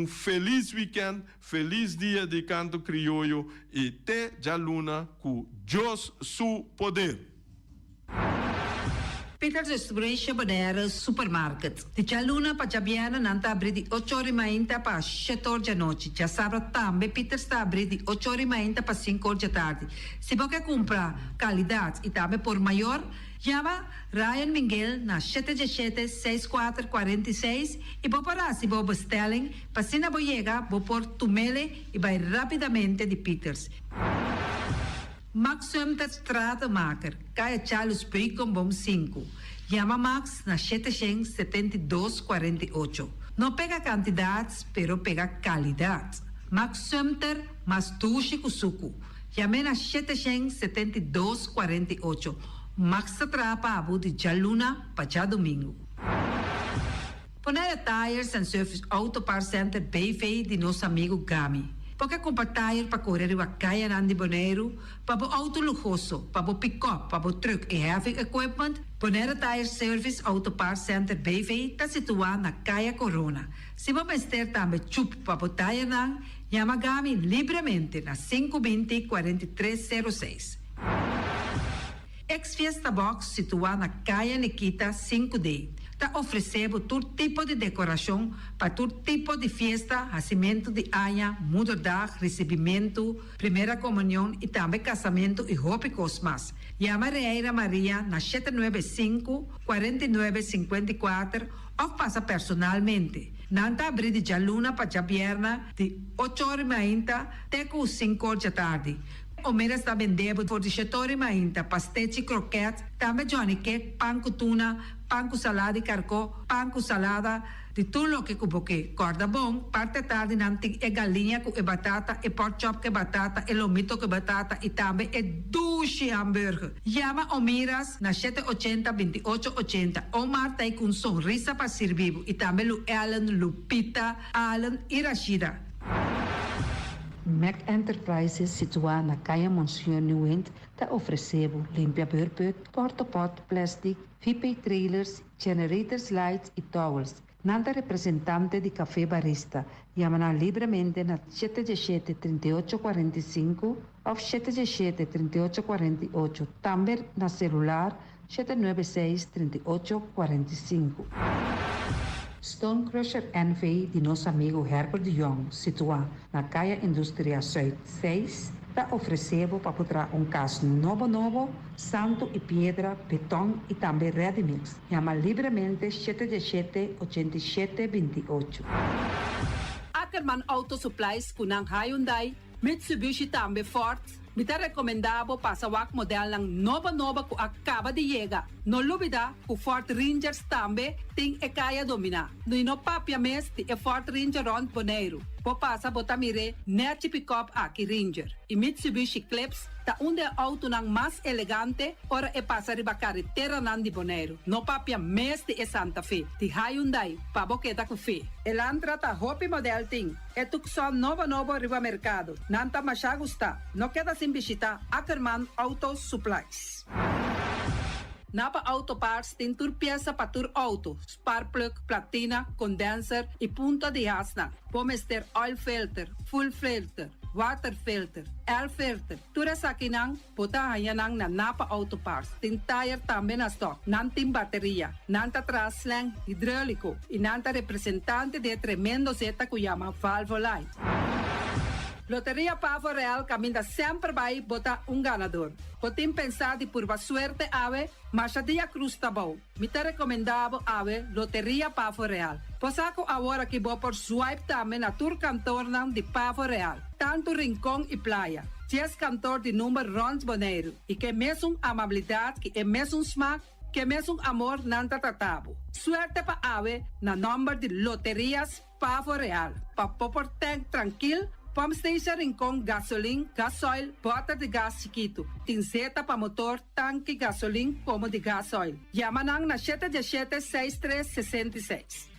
feliz weekend, feliz dia de canto criollo e te já luna com Deus su poder. Peters Restaurant Bonaire Supermarket. De Chaluna para Jabiana nanta abrir de 8h30 para 7h da noite. Já sábado também Peters está abrir de 8h30 para 5h da tarde. Se você comprar qualidade e também por maior, chama Ryan Miguel na 717-6446 e vou parar se vou bestelling para se não chegar, vou pôr tumele e vai rapidamente de Peters. Max Sumter Stratenmaker, Kaya Charles Picom Bom 5. Chama Max na 772-48. Não pega quantidades, pero pega qualidade. Max Sumter, mas tushi kusuku. Chame na 772-48. Max Atrapa Abu de Jaluna para já domingo. Bonaire Tires and Service Auto Parts Center Bayfay de nosso amigo Gami. Porque comprar tire para correr a caia na Bonaire, para o auto luxuoso, para o pick-up, para o truck e heavy equipment, Bonaire Tire Service Auto Parts Center Bayfay está situado na Caia Corona. Se você ter também chup para o tire não, chama Gami livremente na 520-4306. Ex-Fiesta Box situada na Caia Nikita 5D. Está oferecendo todo tipo de decoração para todo tipo de festa, nascimento de anha, mudança, recebimento, primeira comunhão e também casamento e roupas mais. Chama Reira Maria na 795-4954 ou passa personalmente. Nanta abrir de Jaluna para Jabierna de 8h30 até 5h da tarde. O mês está vendendo por 17h30 pastéis e croquetes, também Johnny Cake, pão com tuna, pão com salada e carcó, pão com salada, de tudo o que cuboque. Corda bom, parte tarde nanti é galinha com batata, e pork chop com batata, e lomito com batata, e também é duche hambúrguer. Chama o Miras na 780-2880. O Marta aí com sorriso para servir, e também o Ellen, Lupita, Alan e Rashida. Mac Enterprises, situada na Caia Monsenhor Nieuwend, está oferecendo limpia beurput, porta-pot, plastic, VIP trailers, generators lights e towels. Nanta representante de café barista. Chama livremente na 717-3845 ou 717-3848. Também na celular 796-3845. Stone Crusher NV de nosso amigo Herbert de Jong, situado na Caia Indústria Zuid 6, está oferecendo para botar caso novo, santo e pedra, betão e também ready-mix. Chama livremente 717-8728. Ackerman Auto Supplies kunang Hyundai, Mitsubishi também Ford, Mita recomendabo pasawak model ng nova ku acaba de llegar. No lubida ku Ford Rangers tambe ting e kaya domina. No ino papia mes ti e Ford Ranger Rond Bonaire. Po pasa botamire net pick-up aki Ranger. E Mitsubishi Eclipse ta unde auto nang mas elegante ora e pasa riba carretera nan di Bonaire. No papia mes ti e Santa Fe. Ti Hyundai pa boketa ku fe. Elantra ta hopi model ting. E tukson novo riba mercado. Nanta masya gusta. No queda sin visita Ackerman Auto Supplies. Napa Auto Parts tem tur pieza para tur auto, spark plug, platina, condenser e punta de asna. Pomester oil filter, full filter, water filter, air filter. Tura sa kinang, puta hayanang na Napa Auto Parts. Tem tire também na stock, nantim bateria, nanta traslang hidráulico e nanta representante de tremendo zeta kuyama Valvoline. Loteria Pavo Real caminha sempre vai botar ganador. Potem pensar de por suerte ave, mas a dia cruz tá bom. Me te recomendava ave Loteria Pavo Real. Posaco agora que vou por swipe também na tour cantor de Pavo Real. Tanto Rincón e Playa. 10 cantor de número Rond Bonaire. E que mesmo amabilidade, que é mesmo smack, que mesmo amor nanta tratabo. Suerte pa ave na number de Loterias Pavo Real. Pa popor tank tranquilo. Pump station Rincón, gasolina, gasoil, bota de gás chiquito. Tinzeta para motor, tanque, gasolina, como de gasoil. Yamanang na 717-6366.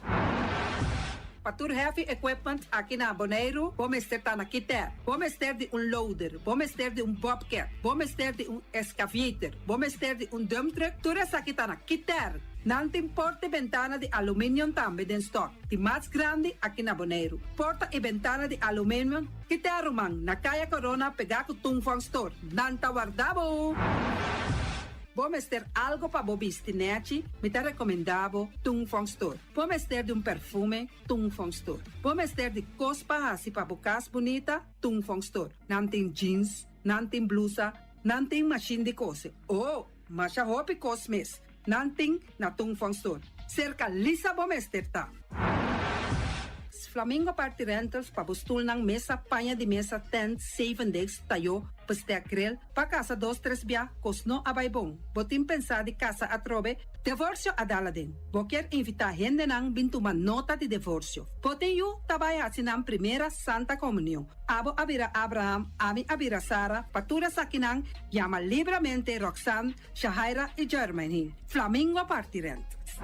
Patur heavy equipment aqui na Bonaire, vamos ter na Kiter, vamos ter de loader, vamos ter de bobcat, vamos ter de excavator, vamos ter de dump truck, tudo essa aqui tá na Kiter. Não tem porta e ventana de alumínio também em stock. De mais grande aqui na Bonaire. Porta e ventana de alumínio que te arrumam na Caia Corona pegar com Tungfang Store. Não tá guardado. Vamos ter algo para bobistinete, me te recomendavo Tungfang Store. Vamos ter de perfume, Tungfang Store. Vamos ter de cospa assim para bocas bonita, Tungfang Store. Não tem jeans, não tem blusa, não tem machine de coser. Oh, mas a roupa cosmes. Nanting na Tungfang Store. Cerca lisa bomester ta. Flamingo Party Rentals pa bustul ng mesa, panha de mesa, tent, 7 days, tayo, pastea grill, pa casa 2-3 bia, kosno abay bong. Botim pensa di casa atrobe, divorcio adala din. Boker invita gente nang bintuman nota de divorcio. Poteyu tabay asinang primera Santa Comunión. Abo abira Abraham, ami abira Sara, patura sa kinang, llama libremente Roxanne, Shahaira y Germany. Flamingo Party Rentals.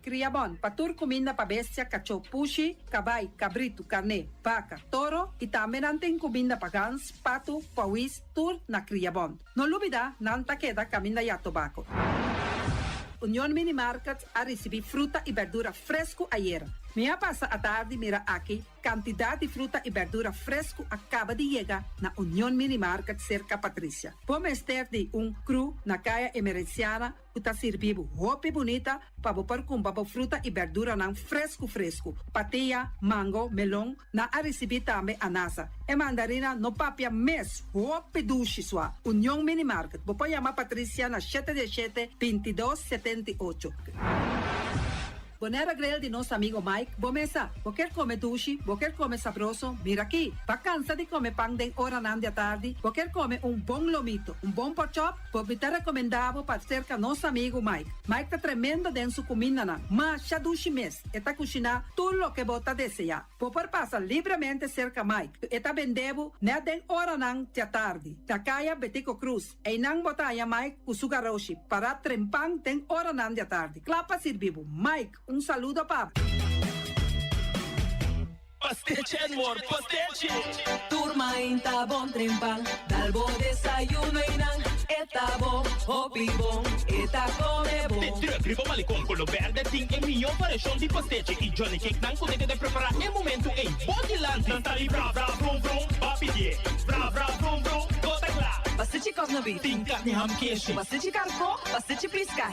Criabon, patur comida pa bestia, cachorro, pushi, cabay, cabrito, carne, vaca, toro e também tem comida pa gans, pato, pauis, tur na Criabon. No lubida, nanta queda caminda ya tobacco. União Mini Market a receber fruta e verdura fresco ayer. Minha passa a tarde mira aqui, quantidade de fruta e verdura fresco acaba de chegar na União Mini Market cerca Patrícia. Vamos ter de cru na caia emergenciana, que está servindo roupa bonita para pôr com fruta e verdura não fresco. Patia, mango, melão, na a receber também anasa. E mandarina no papia mês, roupa duche sua. União Mini Market. Vou chamar Patrícia na 717-2278. Bonera grill de nosso amigo Mike. Bomesa, vou quer comer duche, vou quer comer sabroso. Mira aqui, pa cansa de comer pão de hora nan de tarde, vou quer comer bom lomito, bom pork chop, vou me recomendado para cerca nosso amigo Mike. Mike tá tremendo dentro sua comida na, mas já duche mês, eta cozinhar tudo o que bota desejar. Vou por passar livremente cerca Mike, eta vendebo na den hora nan de tarde. Da caia Betico Cruz, e nang botaya Mike kusugaroshi para trempang den hora nan de tarde. Clapa servivo, Mike. Saludo, papá. Pastiche, amor, pastiche. Turma inta bom trempal, dal bo desayuno inang. Eta bom, hopi bom, eta come bom. Te escrevo malicom con lo verde, ting e mio parecchio di pastiche. I Johnny Cake nan potete de preparare nel momento e body lanti. Nantali bra bra brum brum, papi die. Bra bra brum brum, gota cla. Pastiche cosnobi. Ting carne ham queijo. Pastiche carco, pastiche pisca.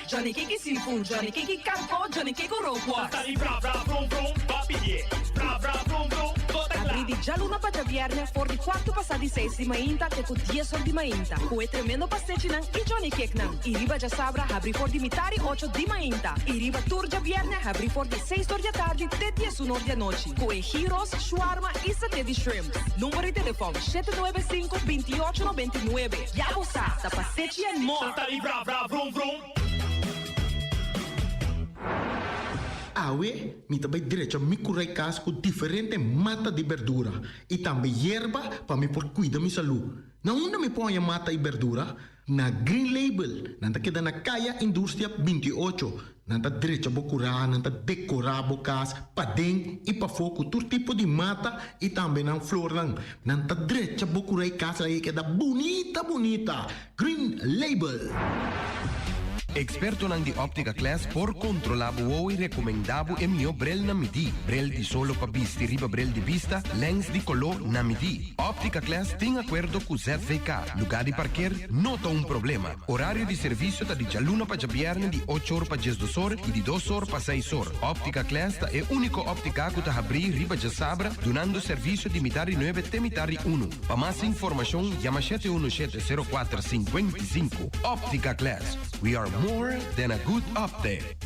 Johnny Cake seafood, Johnny Cake carco, Johnny Cake roquas. Nantali bra bra brum brum, papi die. Bra bra brum brum, gota cla. di già luna para viernes for di 4 passati 6 di mainta te con 10 ore di mainta. Kue tremendo pastéis nan e Johnny Cake nan. E riba già sabra abri for di mitari 8 di mainta. E riba tour già viernes abri for di 6 ore di tardi te 10 ore di noche. Kue gyros, shawarma e satè di shrimp. Numero di telefono 795-2899. Ya sa pastéis and more. Santali bra bra vroom vroom. Awe, mi também direito a me curar casco diferente mata de verdura e também erva para me por cuidar da minha saúde. Na onde me põe a mata e verdura? Na Green Label, nanta queda na Kaya Indústria 28. Nanta direito a curar, nanta decorar a casa, para dentro e para fogo, todo tipo de mata e também na flor lang. Nanta direito a curar a casa e queda bonita, bonita. Green Label. Experto nang di Optica Class por controlabo o e recomendabo e mio brel na midi. Brel di solo pa bisti riba brel di vista, lens di color na midi. Optica Class tem acordo com ZVK. Lugar de parquear, nota um problema. Horário de serviço tá de jaluna pa jabierne di 8 horas pa 12 horas e de 2 horas pa 6 horas. Optica Class tá é único óptica que tá abrir riba de sabra, donando serviço de mitari 9 te mitari 1. Pa mais informação, llama 717-0455. Optica Class. We are more than a good update.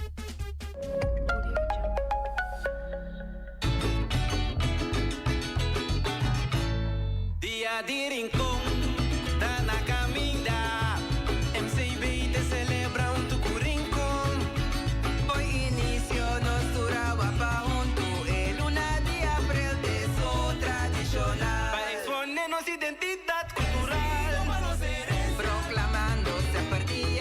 Dia de Rincón, tá na caminha. MCB te celebra tu rincón. Hoy inicio nosso rapa junto. El 1 de abril de su tradicional. Para exponer nuestra identidad cultural. Proclamando-se a partir de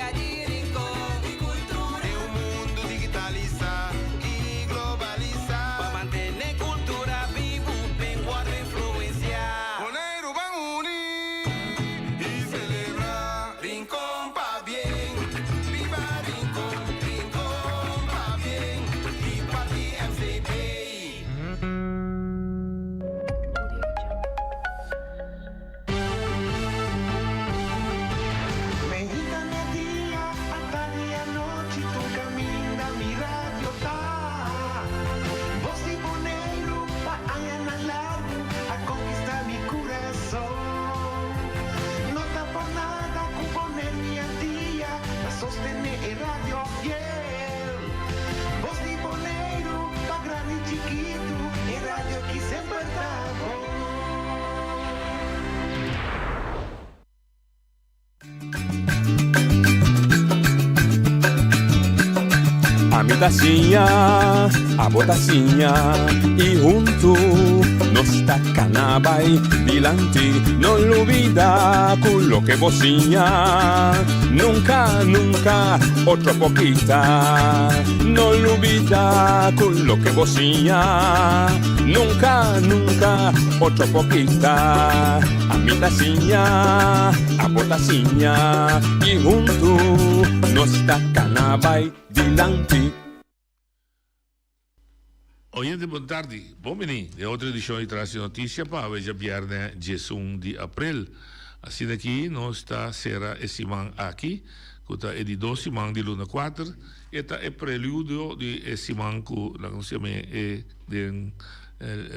tacinha, a botacinha e junto nos tacanabay dilante, no lo olvida con lo que bocinha, nunca, nunca, otra poquita, no lo olvida con lo que bocinha, nunca, nunca, otra poquita, a mi tacinha, a botacinha e junto nos tacanabay dilante. Oyente, boa tarde. Bom menino. É outra edição de Traz Notícia para hoje, viernes 11 de abril. Assim aqui, nós está será esse man aqui, que está de 12 man de luna 4. Eta é prelúdio de esse man que nós chamamos de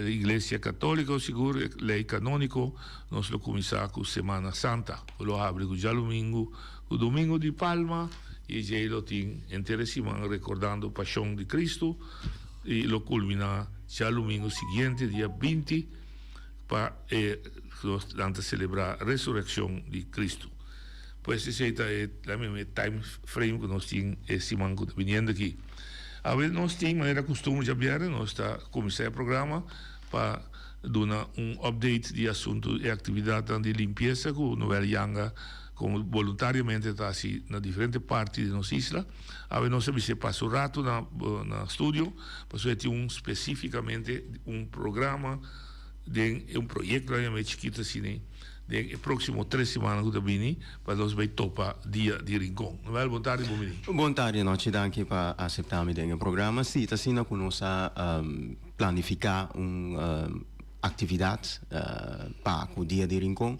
Igreja Católica, seguro, lei canônico, nós lo começamos com Semana Santa. Lo abre com já domingo, o domingo de Palma, e já lo tem interesse recordando a paixão de Cristo. E lo culmina já domingo seguinte, dia 20, para celebrar a ressurreição de Cristo. Pois esse é o mesmo time frame que nós temos esse manco vindo aqui. A vezes nós temos, de maneira costume, já vieram, nós está começando o programa para dar update de assuntos e atividades de limpeza que o Novel Yanga como voluntariamente está assim na diferentes partes de nossa isla. A vezes nós se passa o rato na estúdio, para ter especificamente programa, de projeto realmente chiquito assim, de próximo 3 semanas que vem, para nós vai topar dia de Rincón. Boa tarde, bom dia. Boa tarde, nós te damos aqui para aceitar o programa. Sim, assim nós planificar atividade para o dia de Rincon.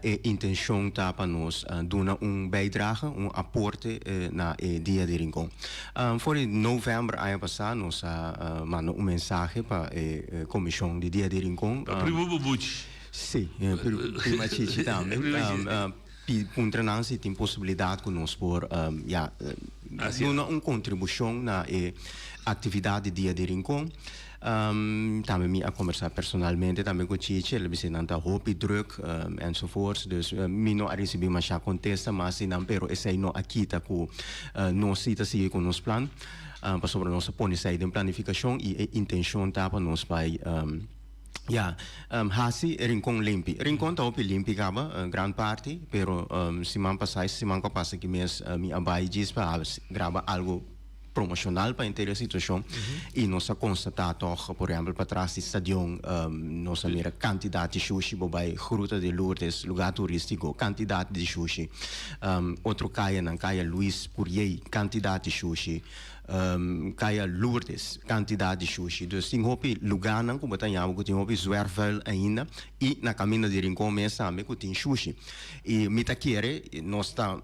E intenção tá para nós dar bijdrage, aporte na dia de Rincon. Voor in november ano passado nós mandamos mensagem para a comissão de dia de Rincon. Primo Bubuchi. Sim, prima Chichi também. Puntra se tem possibilidade que nós por dar uma contribuição na atividade dia de Rincon. Também me a conversar personalmente também com Chichi, ele disse não tá roupa, druk enzovoorts. Dus me não recebi mais a contesta, mas não pero esse não aqui tá com nós cita se com nos plan, para sobre nossa pôr sair de planificação e intenção tá para nós vai hasi Rincon limpi. Rincon tá opi limpi kaba, gran parte, pero se man passar, se man passa que mês me abai diz para gravar algo promocional para entender a situação e nós constatamos, por exemplo, para trás do estadião, nós mira quantidade de sushi, bobai, Gruta de Lourdes, lugar turístico, quantidade de sushi. Outro caia na caia Luís Purier, quantidade de sushi. Caia Lourdes, quantidade de sushi. Dus tem hopi lugar não como tem algo, tem hopi Zwervel ainda e na caminho de Rincon mesmo também que tem sushi. E me tá querer, nós tá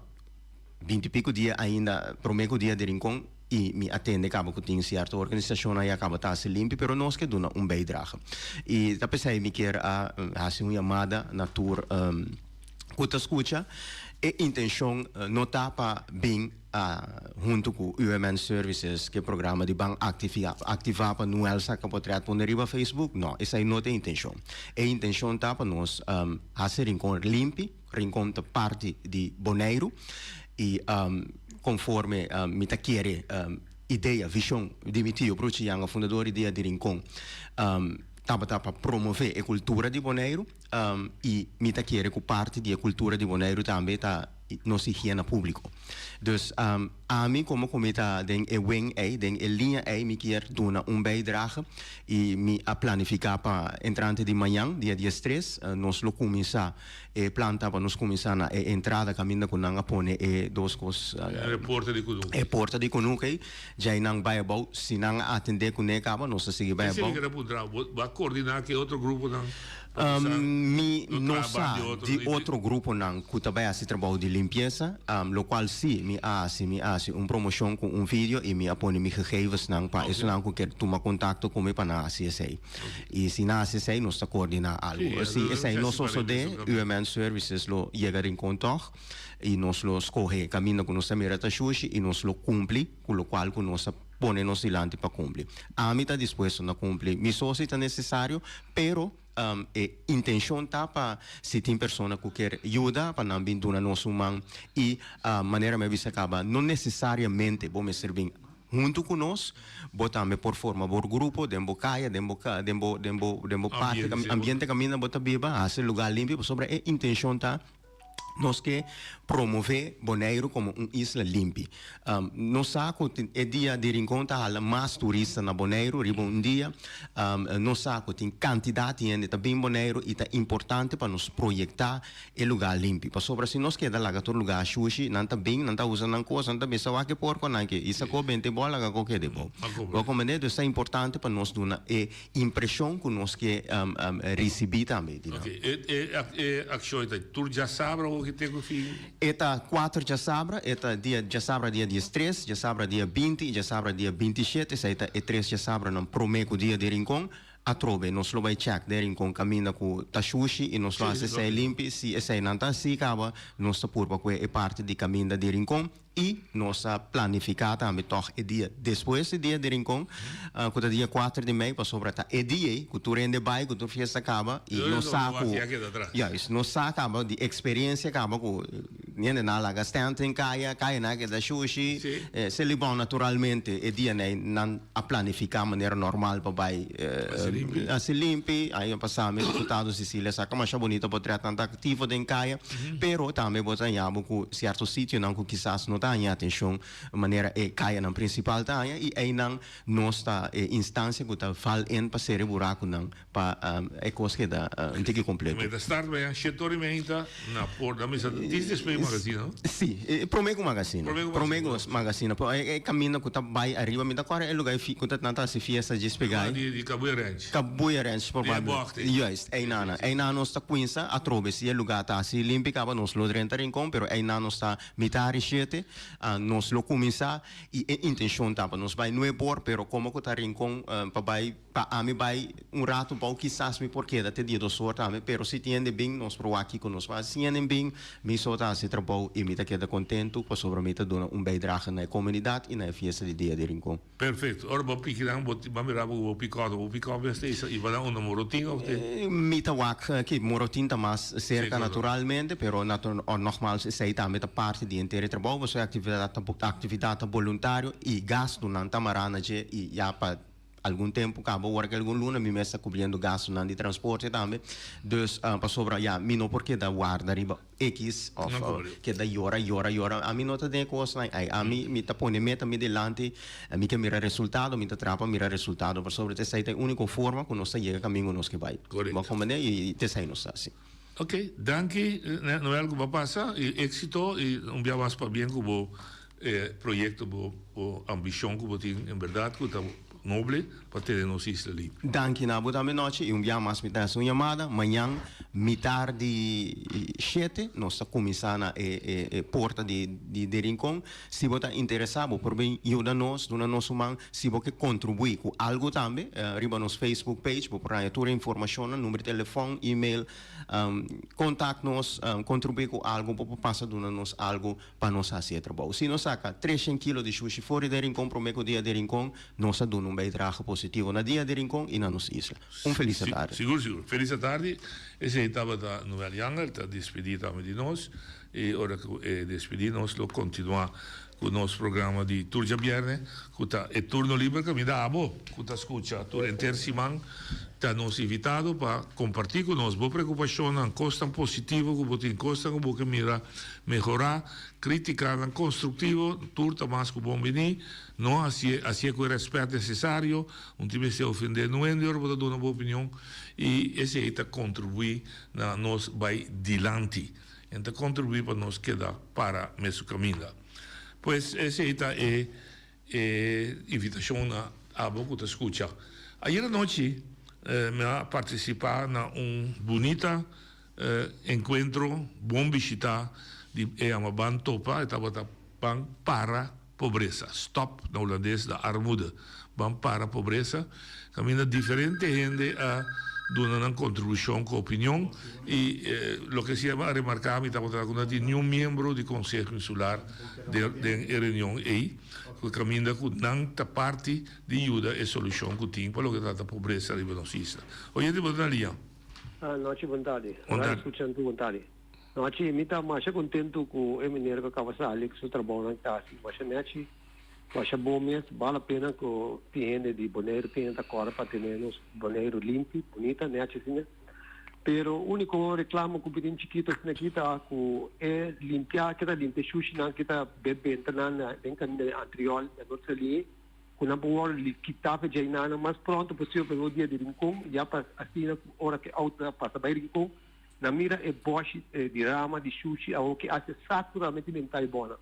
20 e pico dia ainda, prometo dia de Rincon e me atende acaba que tem certa organização aí acaba tá se limpo, pero nós que dona bijdrage. E tá pensei me quer a fazer uma chamada na tour que escuta e intenção não tá para bem junto com o UMN Services que programa de banco ativar para não elsa que pode responder riba Facebook não, essa aí não tem intenção. A intenção tá para nós fazer Rincon limpo, Rincon tá parte de Bonaire e conforme me tá querer ideia, visão de meu tio Bruce Yang, fundador ideia de Rincon, para promover a cultura de Bonaire e me tá querer que parte da cultura de Bonaire também tá nossa higiene público. Dus a mim como comita den e wing den e linha me quer dar bijdrage e me a planificar para entrante de manhã dia 3 nós lo começar e planta para nós começar na entrada caminho com nanga pone e duas coisas porta de Kunuki e porta de Kunuki já nang vai bau se nang atender com ne caba nós seguir vai bau vai coordenar que outro grupo não mi não sabe de outro grupo não que também esse trabalho de limpeza lo qual sim me hace promoção com vídeo e me apone me gegevens não para isso não que tomar contato com me para na CSA e se na CSA nós está coordenar algo assim esse aí nós só de UMN Services lo chegar em contato e nós lo escolhe caminho com nossa mera taxushi e nós lo cumpre com o qual com nossa pone nos dilante para cumprir a mim está disposto a cumprir mi só se está necessário pero intenção tá para se tem pessoa que quer ajuda para não vir na nossa mão e a maneira me visa acaba não necessariamente vou me servir junto com nós botamos por forma por grupo dembo caia dembo parte ambiente caminho bota biba a lugar limpo sobre a intenção tá nós que promover Bonaire como isla limpa. Nós sabemos que é dia de Rincon há mais turistas na Bonaire, riba dia. Nós sabemos que tem quantidade de gente também Bonaire e é importante para nos projetar o lugar limpo. Para sobre se nós queremos lá todo lugar sushi, não está bem, não está usando não coisa, não está bem só que porco não que isso é bem de bola que qualquer de bom. O comandante é importante para nós dar a impressão que nós que recebi também. E ação é tu já sabe o que tem que fazer? Eta 4 de sabra, eta dia de sabra dia 13, de sabra dia 20, de sabra dia 27, eta e 3 de sabra não prometo dia de Rincon. A trove, nós lo vai check de Rincon caminha com tashushi e nós lo hace sei limpi, se sei não tá se acaba, nós tá por para é parte de caminho de Rincon e nós planificar também toch é dia depois do dia de Rincon, que é dia 4 de maio para sobre tá é dia que tu rende bem, que tu festa acaba e nós saco, isso nós acaba de experiência acaba com ninguém na lá gastante em caia na que da sushi, se lhe bom naturalmente é dia não a planificar maneira normal para vai assim limpi, aí passamos deputado Sicília saca mais bonita para tratar tanto ativo de caia, pero também botamos com certo sítio não que quizás não tanya atenção maneira caia na principal tanya e aí não nossa instância que tá fal em para ser buraco não para coisa que dá antigo completo. Mas start bij een shetorimenta na por da mesa. Dit is bij magazine, no? Sim, Promego Magazine. Promego Magazine. Caminho que tá vai arriba, me dá agora é lugar que tá nata se fiesta de pegar. Die Cabuya Ranch. Cabuya Ranch, provavelmente. Yes, aí nana está Quinsa, a trovessia lugar tá se limpa acaba nos lo renta rincon, pero aí nana está mitari chete, nos lo começar e intenção tá para nos vai não é por, pero como que tá rincon para ami vai rato para quizás me porque da te dia do sorte, pero se tiende bem nos pro aqui com nos faz tiende bem, me só tá se trabalho e me tá queda contento para sobre me tá dando bijdrage na comunidade e na fiesta de dia de rincon. Perfeito. Ora vou picar vamos virar vou picar best is e vai dar uma morotinha ou te. Me tá wak que morotinha tá mais cerca naturalmente, pero nogmaals sei tá meta parte de inteiro trabalho, você atividade voluntário e gasto na tamarana je e já para algum tempo acabou work algum luna me messa cobrindo gasto na de transporte também dus para sobra já me não porque da guarda riba x of que da hora a mim não tá de coisa a mim me tá põe meta me delante a mim que mira resultado me tá trapa mira resultado para sobre te sai única forma que nós chega caminho nos que vai mas como né e te sai nos assim. Ok, danke, não é algo que vai passar, êxito e dia mais para bem como projeto, o ambição que você tem, em verdade, que está nobre para ter nossa isla ali. Danke na boa noite e dia mais me dá sua chamada, amanhã, tarde 7, nós está começando a porta de Rincon, se você está interessado, por bem, ajuda nós, dona nosso mão, se você contribuir com algo também, riba nos Facebook page, para toda a informação, número de telefone, e-mail, contact-nos, contribuir com algo, para passar dona-nos algo para nós fazer trabalho. Se nós saca 300 kg de sushi fora de Rincon, prometo o dia de Rincon, nós damos bijdrage positivo na dia de Rincon e na nossa isla. Feliz tarde. Seguro. Feliz tarde. Esse estava da Novel Younger, está despedido de nós, e ora que despedir, nós lo continuar com o nosso programa de Turja Bierne, que está é turno livre, que me dá a boa, que está escuta durante a semana, está nos invitado para compartilhar com nós boa preocupação, na costa positiva, que você encosta, que você mira melhorar, criticar, construtivo, turta mais que bom venir, não assim com o respeito necessário, não tive se ofender, não é melhor para dar uma boa opinião, e esse aí está contribuir na nós vai dilante, então contribuir para nós quedar para nosso caminho. Pois essa é a invitação a boa que escuta. Ayer à noite me participar na bonita encontro, bom visitar de uma ban topa, estava ban para pobreza, stop na holandês da armuda, ban para pobreza, caminha diferente gente a dar uma contribuição com a opinião e o que se chama remarcar, estava tratando de nenhum membro do Conselho Insular de reunião aí, que caminha com tanta parte de ajuda e solução que tem para o que trata a pobreza de nossa isla. Hoje de boa tarde. Noite, boa tarde. Boa tarde. Noite, me está mais contente com o mineiro que acaba de sair, que o trabalho na casa. Mas é bom mesmo, vale a pena que o cliente de boneiro tenha agora para ter uns boneiro limpo, bonita, né, assim. Pero o único reclamo que pedimos chiquito aqui tá é limpar, que tá limpar sushi não que tá bebendo na tem que anterior não se ali, com a boa que tá já não mais pronto possível pelo dia de Rincon, já para assim na hora que outra passa by Rincon, na mira é boche de rama de sushi, ao que hace saturamente mental bona.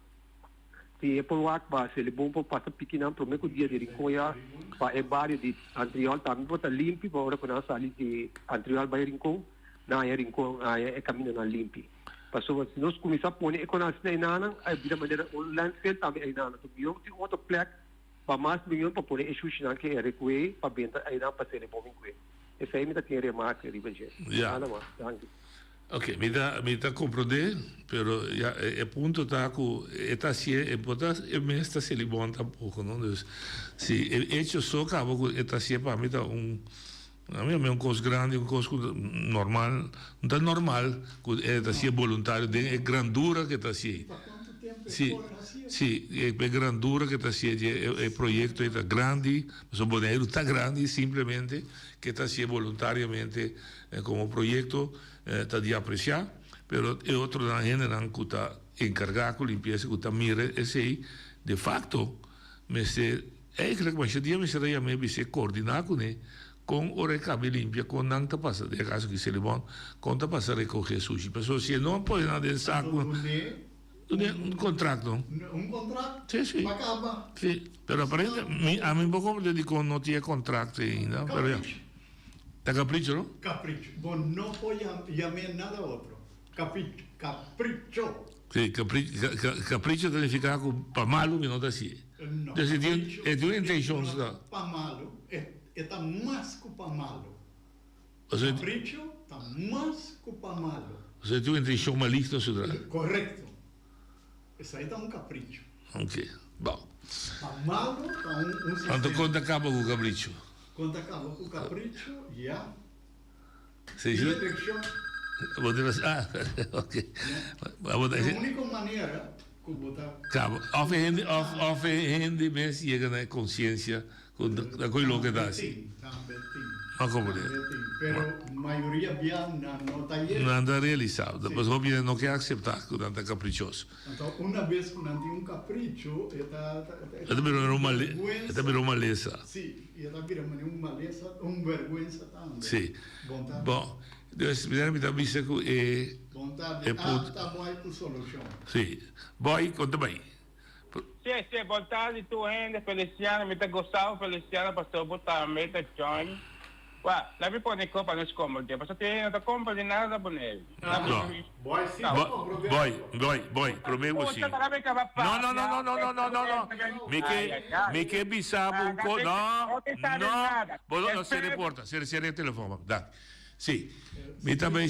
Se é por o base, ele bom para passar pequeno para o meu dia de Rincon já para é barrio de anterior também para limpo para hora quando sai de anterior by Rincon na Rincon é caminho na limpo. Passou se nós começar a pôr economia na nana, aí de maneira um landscape também aí nana, tu viu tem outro plaque para mais milhão para pôr esse chão que é recuer para venda aí na para ser bom recuer. Esse aí me tá querendo remarcar ali bem gente. Nada mais. Ok, me dá compreender, pero ya el punto está que esta sí es me está se libera un poco, ¿no? Entonces, si el hecho so acaba que esta sí para mí está a mí es un cosa grande, un cosa normal, no tan normal, que esta sí es voluntario, es grandura que está sí. Sí, es grandura que está así, el proyecto está grande, el boneiro está grande simplemente, que está así voluntariamente como proyecto, está de apreciar, pero el otro de la gente que está encargar com limpeza que tá mira esse de facto mas eigenlijk mas dia me seria me se coordinar com o recabe limpia com não tá passa de caso que se bom com tá passa recoger sushi pessoas se não põe nada em saco un contrato Un contrato? Sì, sì. Acaba. Sì, però apparentemente a me un po' come dico non ti è contratto ainda, però da capriccio, no? Capricho. Bon, no puedo llamar nada otro. Capricho. Capricho. Sì, capriccio significa che pa malo mi nota sì. No. È di un'intenzione da. Pa malo. Está más que pa malo. O sea, Capricho está más que pa malo. o sea, tu intenzione maligna su tra. Correcto. Isso aí está un capricho. Ok, bom. Pa malo está un Quanto conta acaba com o capriccio? Quando acaba com o capricho, já. Sì, sì. Vuol dire, ok. A única maneira que botar. Cabo, of hindi mes chega na consciência da quello che dà sì. Ma come dire? Pero maioria bianca não está aí. Non anda realizzato, depois ovviamente non che accettare che è capriccioso. Então, uma vez que não tem um capricho, É também uma maleza. Sim, e também uma maleza, vergüenza também. Sim. Bom, bisogna capire che Vontade, tá bom aí com solução. Sì. Poi, conta bem. Sì, vontade, tu rende, Feliciano, mi gostavo, Feliciano, pastor, botar a meta, John. Guarda, la mi pone copa non scomodi, perché te non ti compri nada da bonelli. Vuoi sì, Vuoi, promevo sì. No. Mica bisabo un po', no, se reporta, se il telefono, dai. Sì, mi também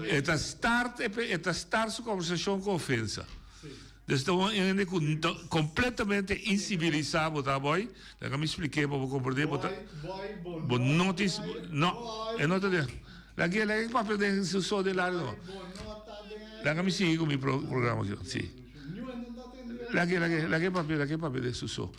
è start su conversazione con offensa. Dus dan ben ik completamente incivilizado, tá boy? Dan me expliquei para você compreender, but notice, no, é nota de, lá que papel de sucesso de lá não. Lá que me sigo mi programa aqui, sim. Lá que papel de sucesso.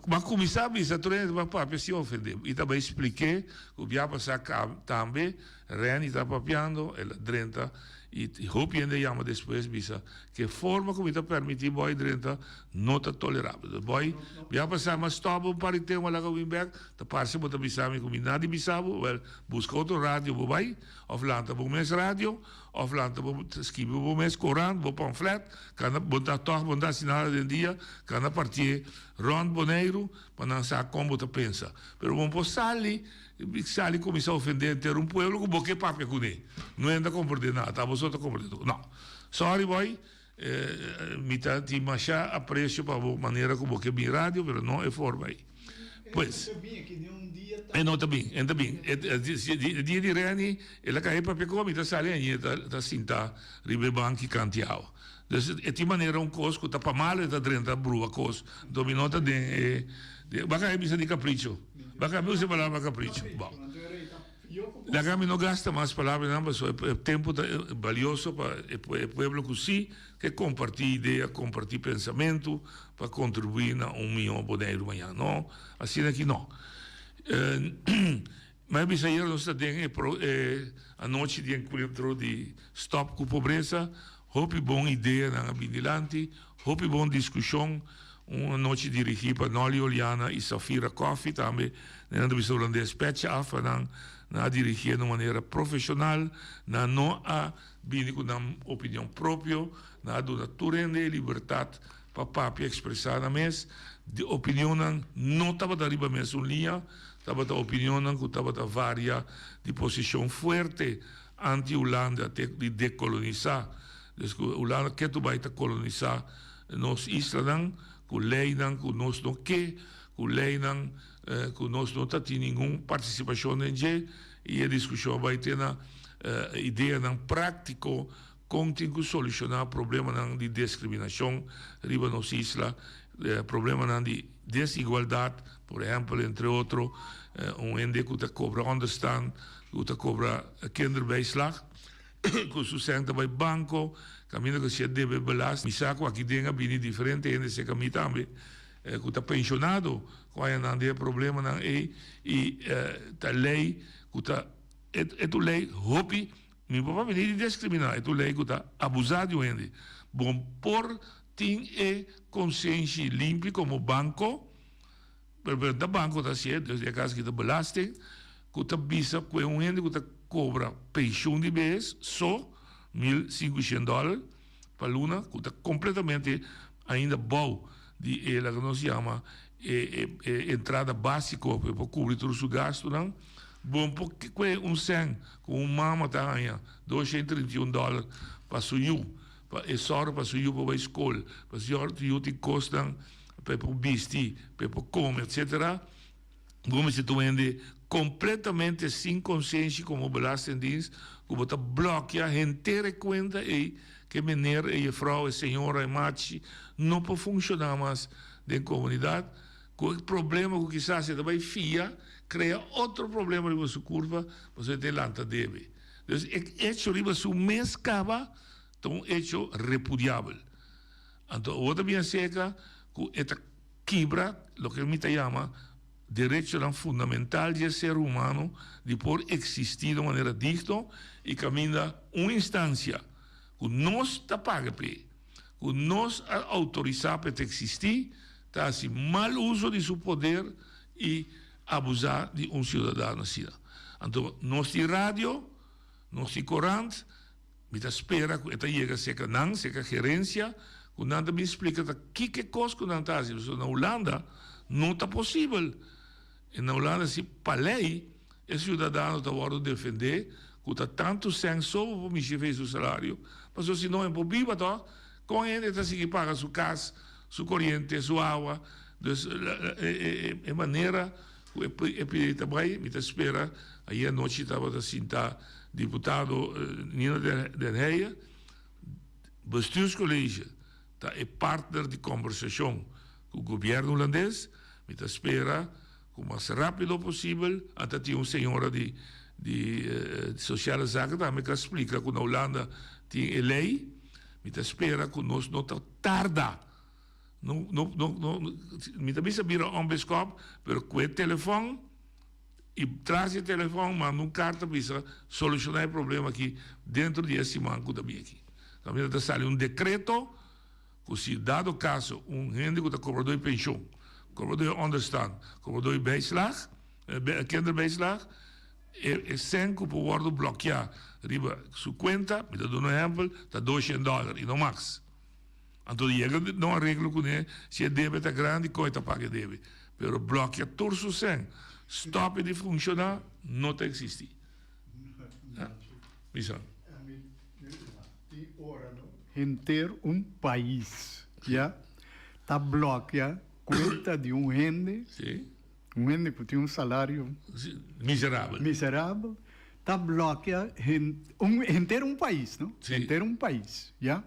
Mas começar a bisa treino para papel se ofender. E também expliquei o que ia passar também, Ren está papiando, ela drenta. E hoop je in de jammer depois bisa que forma como está permitir boy drenta não está tolerável. Boy, já passar mas stop um parite uma lago Wimberg, tá parece bota bisa me como nada bisabo, well, busca outro rádio boy, of lanta bo mes rádio, of lanta bo escreve bo mes coran, bo pamflet, kana bota toch bota sinal de dia, kana partir rond boneiro, para não saber como tá pensa. Pero bom posali Sali começou a ofender ter um pueblo com boque papel com ele. Não ainda compreender nada, tá? Você tá compreendendo? Não. Sorry, boy. Me tá te machar apreço para a maneira como boque bem rádio, mas não é forma aí. Pois. É não também. Dia de Reni, ela cai papel com a sali aí, tá sinta ribe banco cantiao. Dus é de maneira coisa que tá para mal, tá dentro brua coisa. Dominou tá de bacai bisa de capricho. Bacai usa palavra capricho. Bom. La Gami não gasta mais palavras, não, mas é tempo valioso para o povo que sim, que compartilha ideia, compartilha pensamento, para contribuir na milhão de euros amanhã, não? Assim aqui não. Mas bisa aí nós temos a noite de encontro de stop com pobreza, hope boa ideia na Bindilante, hope boa discussão. Uma noite dirigida para Noli Oliana e Safira Coffee também, nós precisamos de special na dirigir de maneira profissional, na não a vir com uma opinião própria, na dona turende liberdade para papi expressar na mes, de opinião não estava da riba mes linha, estava da opinião que estava da várias de posição forte anti-Holanda de decolonizar, dus Holanda que tu vai colonizar nos islas com lei com nós não que com lei com nós não tem nenhuma participação em je e a discussão vai ter na ideia não prático como solucionar problema de discriminação riba nos islas problema de desigualdade por exemplo entre outros ende que cobra onderstand que cobra kinderbijslag que sustenta bij banco caminho que se deve belastar mi saco aqui dentro bem diferente nesse caminho também que está pensionado com a de problema não e a lei que está é lei hope mi papá me dice discriminar, e tu lei que tá abusar de gente. Bom, por tem consciência limpa como banco, pero da banco tá certo, desde a casa que tá belasting, que tá bisa com um gente que tá cobra pensão de mês, só $1.500 para luna, que tá completamente ainda bom de ela que nós chama entrada básica para cobrir todo o seu gasto, não? Bom, porque com 100, com mama tá ganha $231 para suyu, para só para suyu para a escola, para suyu te custam para vestir, para comer, etc. Como se tu vende completamente sem consciência como belastingdienst, como tá bloqueia inteira conta e que meneer e vrouw, e senhora e machi não pode funcionar mais dentro da comunidade. Com o problema que quizás você também fia, cria outro problema na sua curva, você tem lanta deve. Então, hecho riba su mês cava, então hecho repudiável. Então, outra bem seca, que esta quebra, o que me chama direito fundamental do ser humano de por existir de maneira digna e caminha uma instância que nós está paga que nós autorizar para existir, está assim mal uso de seu poder e abusar de um cidadão assim. Então, nós de rádio, nós de corante, me espera que esta chega seca não, seca gerência, que nada me explica que coisa que não está assim. Na Holanda não está possível. E na Holanda, se para lei, o cidadão está a defender, que está tanto sem só para me fez o salário, mas se não é para viver, com ele está assim que paga sua casa, sua corrente, sua água, de maneira que também me espera. Aí à noite estava assim, deputado Nina Den Heyen, bestuurscollege, é partner de conversação com o governo holandês, me espera o mais rápido possível, até tinha uma senhora de sociale zaken, daarmee kan explicar que na Holanda tem a lei, me espera que nós não tarda. Me também sabia um biscop, pero com o telefone, e traz o telefone, manda carta para solucionar o problema aqui dentro desse banco também aqui. Também está saindo decreto, que se dado caso, gente que está cobrando pensão, cobrador onderstand, cobrador bijslag, kinderbijslag, sem que pode bloquear riba sua conta, me dá um exemplo, está $200 e não mais. Então, chega não arreglo com ele, se a débito é grande, coita paga deve. Pero bloqueia todo o 100, stop de funcionar, não está existir. Missão. Inteiro país, já, está bloqueado conta de gente, gente que tem salário miserável, está bloqueado inteiro país, não? Inteiro país, já?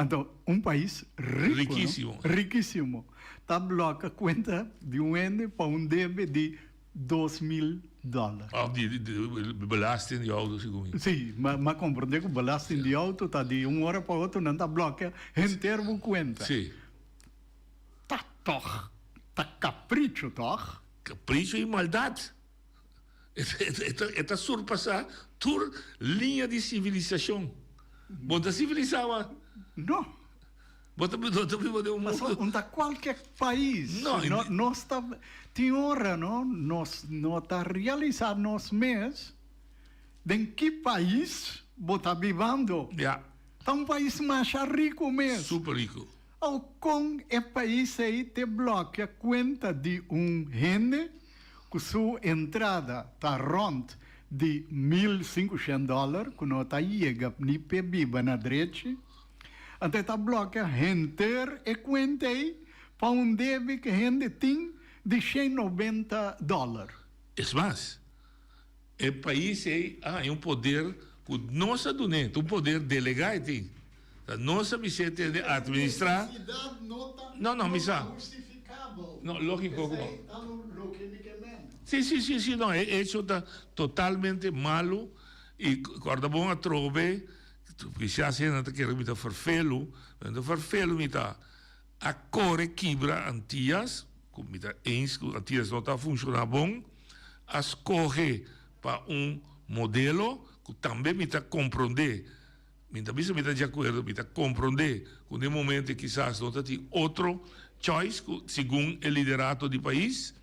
Então, país rico, riquíssimo, riquíssimo, está bloqueado conta de gente para débito de $2.000. De belasting de auto, segundo. Sim, mas compreender que o belasting de auto está de uma hora para outra, não está bloqueado inteiro conta. Sim. Tá capricho, toch? Capricho e maldade. Está surpassar toda linha de civilização. Bota civilizava. Não. Bota viver um mundo. Mas onde qualquer país. Nós está tem hora, não? Nós está realizando nos mês. Em que país bota vivendo? Já. Tá país mais rico mesmo. Super rico. Ou com o país aí te bloqueia conta de gente que sua entrada está rond de $1.500, que não está chega nem para viver na direita. Então está bloqueia inteira e conta aí para deve que a gente tem de $190. É mais, o país aí é poder que nossa donante, poder delegado tem. A nossa missão de administrar. Não, missão. Não, lógico. Sim, não, isso está totalmente malo e quando bom a trove, que se a cena que me está farfelo, me está a core quebra antias, como me está antias não está funcionando bom, as corre para modelo que também me está compreender, me está de acordo, me está compreender que no momento quizás não tem outro choice segundo o liderato do país,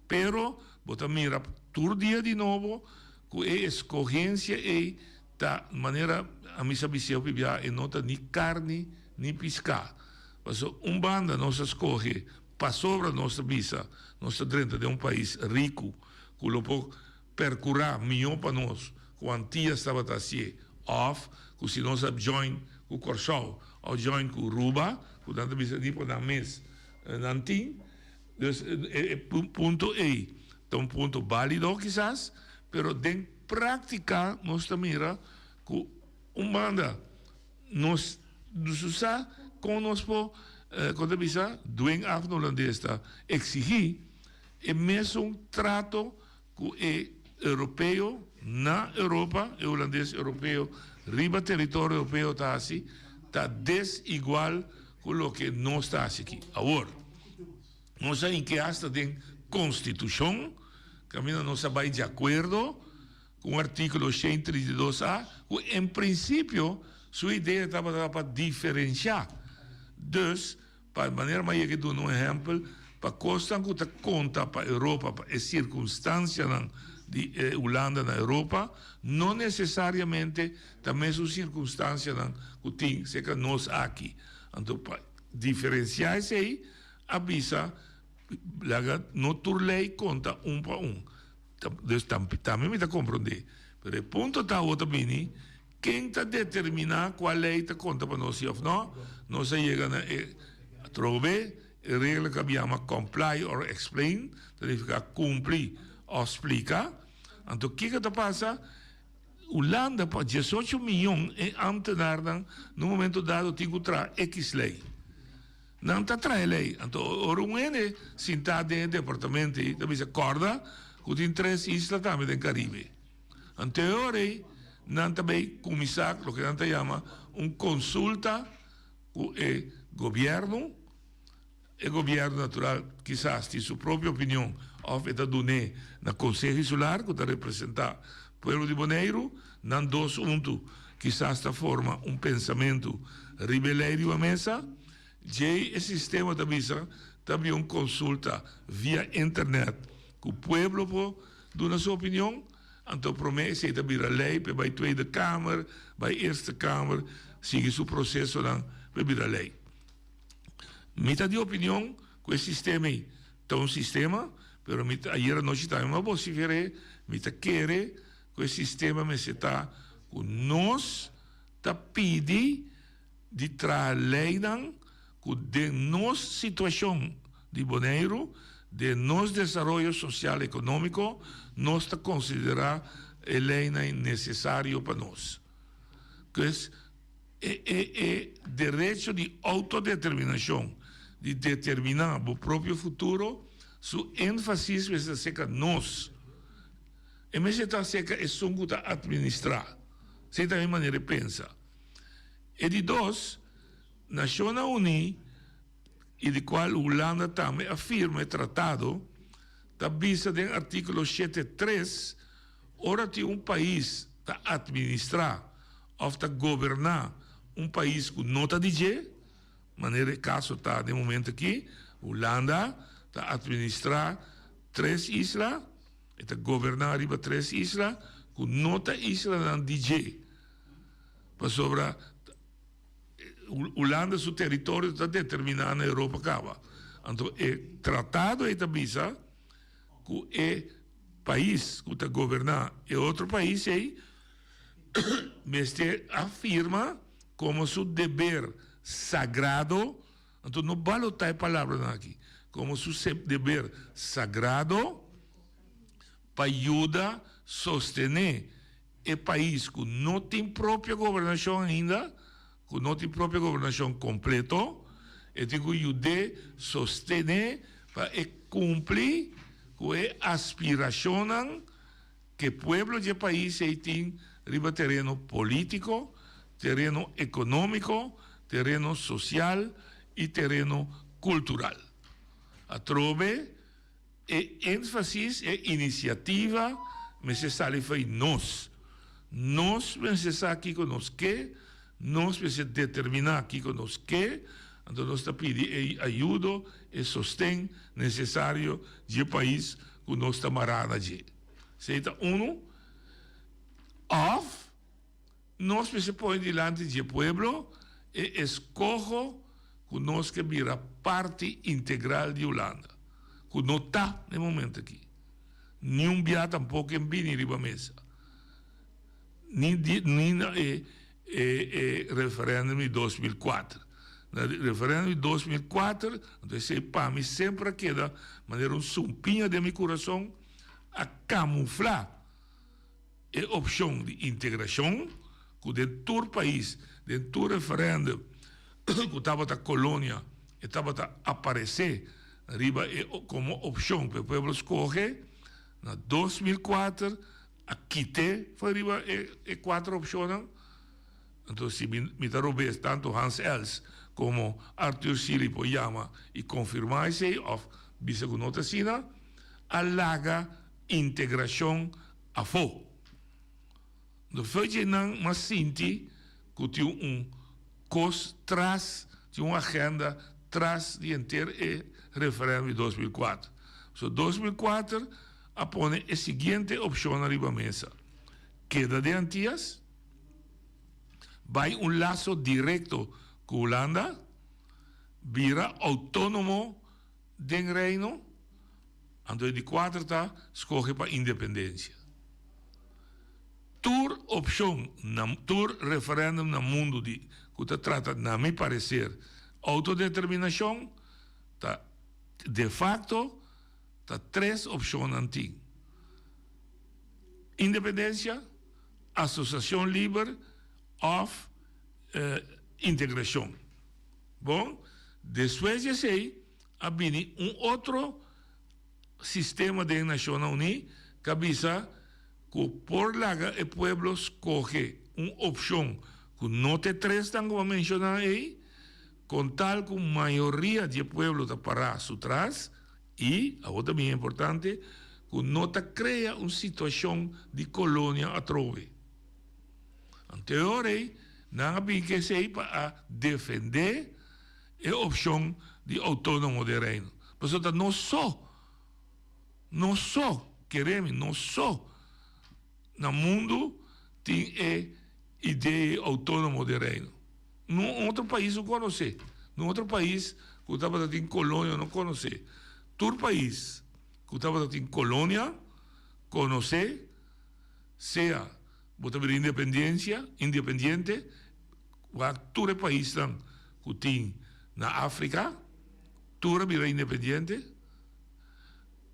pero bota mira todo dia de novo que a escorrência é da maneira a mim sabe se eu e não tem nem carne nem pescar. Mas banda nossa escorre para sobre nossa visa, nossa dentro de país rico, que lo pode percurar melhor para nós, quantia estava assim, off, que se nós join com o Corsol, ou join com o Ruba, que tanto visa nem para mês nantin, então ponto é, então ponto válido quizás, pero de prática nós também que banda nós usa com nós po quando visa doen af no holandês exigir é mesmo trato que é europeu na Europa, o holandês europeu riba território europeu está assim, está desigual com o que nós está aqui. Agora, nós sabemos que hasta tem Constituição, caminha nós vai de acordo com o artigo 132A, que em princípio sua ideia estava para diferenciar. Dus, para maneira mais que dou um exemplo, para costa que conta para a Europa, para a circunstância de Holanda na Europa, não necessariamente também sua circunstância que tem, se que nós aqui. Então, para diferenciar isso aí, avisa, não tur lei conta para Dus também me está compreender. Mas o ponto está outro bem, quem está determinar qual lei está conta para nós ou não, nós chegamos a trover a regra que chamamos comply or explain, significa cumprir ou explicar. Então, o que está passando? Holanda, para 18 milhões de ambtenaren, no momento dado, tem que trazer X lei. Não está trazendo lei. Então, o ene sentado no departamento, também se acorda, que tem 3 islas também no Caribe. Então, não também começar o que a gente chama consulta com o governo. O governo natural, quizás, tem sua própria opinião, ou está dando na Conselho Insular, que está representando o povo de Bonaire, não dois juntos, quizás esta forma pensamento rebeleiro à mesa, e o sistema também consulta via internet, que o povo pode dar sua opinião, então promete que vai a lei, vai a Tweede Kamer, vai a Eerste Kamer, siga o processo para vir a lei. Mita de opinião que o sistema é um sistema, mas ayer nós estávamos a vociferar, mita querer que o sistema me está que nós está pedindo de trazer lei que de nossa situação de Bonaire, de nosso desenvolvimento social e econômico, nós está considerar a lei necessário para nós. Que é direito de autodeterminação, de determinar o próprio futuro, su ênfase é ser nós. E mesmo está seca é só que administrar. Sem também maneira de pensar. E de dois, Nações Unidas, e de qual a Holanda também afirma o tratado, está vista no artigo 7.3, ora tem país para administrar ou para governar país que não está de maneira caso está no momento aqui, Holanda está administrar 3 islas, está governar riba 3 islas, que não está isla não de para sobre Holanda, seu território está determinado na Europa acaba. Então, o tratado é visa que o país que está governar é outro país aí, mas afirma como seu dever sagrado, então não vale a palavra aqui, como seu dever sagrado para ajudar a sostener o país que não tem própria governação ainda, que não tem própria governação completa, e tem que ajudar a sostener para cumprir com a aspiração que o povo do país tem riba terreno político, terreno econômico, terreno social e terreno cultural. A trove é ênfase, é iniciativa, mas se sale foi nós nós pensamos aqui com nós que, nós precisamos determinar aqui com nós que, então nós estamos pedindo ajuda e sustento necessário do país que nós estamos marando de. Seita of, nós precisamos pôr diante do povo e escolher que nós que vira parte integral de Holanda. Que não está no momento aqui. Nenhum dia tampouco em bem riba mesa. Nem referendum de 2004. No referendum de 2004, então, para mim sempre queda, maneira sumpinha de meu coração, a camuflar a opção de integração, que dentro do país, dentro do referendo, que estava a colônia, estava a aparecer, arriba como opção para o povo escolher, na 2004, a quite foi arriba e 4 opções. Então, se me roubes tanto Hans Els como Arthur Sili Poyama e confirmar isso, of bisa com outra sina, alaga integração a fo. Então, foi que não, mas sinti que tinha cos traz, tinha uma agenda traz de inteiro referendo de 2004. So, 2004, apone a seguinte opção arriba mesa. Queda de Antillas, vai laço direto com Holanda, vira autônomo do reino, então de 4 está, escolhe para independência. Tur opção, tur referendum no mundo que trata, na meu parecer, autodeterminação, tá, de facto, tá 3 opções antigas. Independência, associação livre, of integração. Bom, depois de sei, abini outro sistema de Nações Unidas que avisa que por lá o povo escolhe uma opção que não tem 3 tan como mencionar aí, com tal que a maioria do povo está para atrás e, a outra bem importante, que não cria uma situação de colônia a trove. Anteriormente, não havia que ser para defender a opção de autônomo de reino. Portanto, não só queremos, não só no mundo tem a ideia autônomo de reino. Num outro país não conhece. Num outro país que estava em colônia não conhece. Todo país que estava em colônia conhece, seja botar independente, todo o país que tem na África, todo vira independente,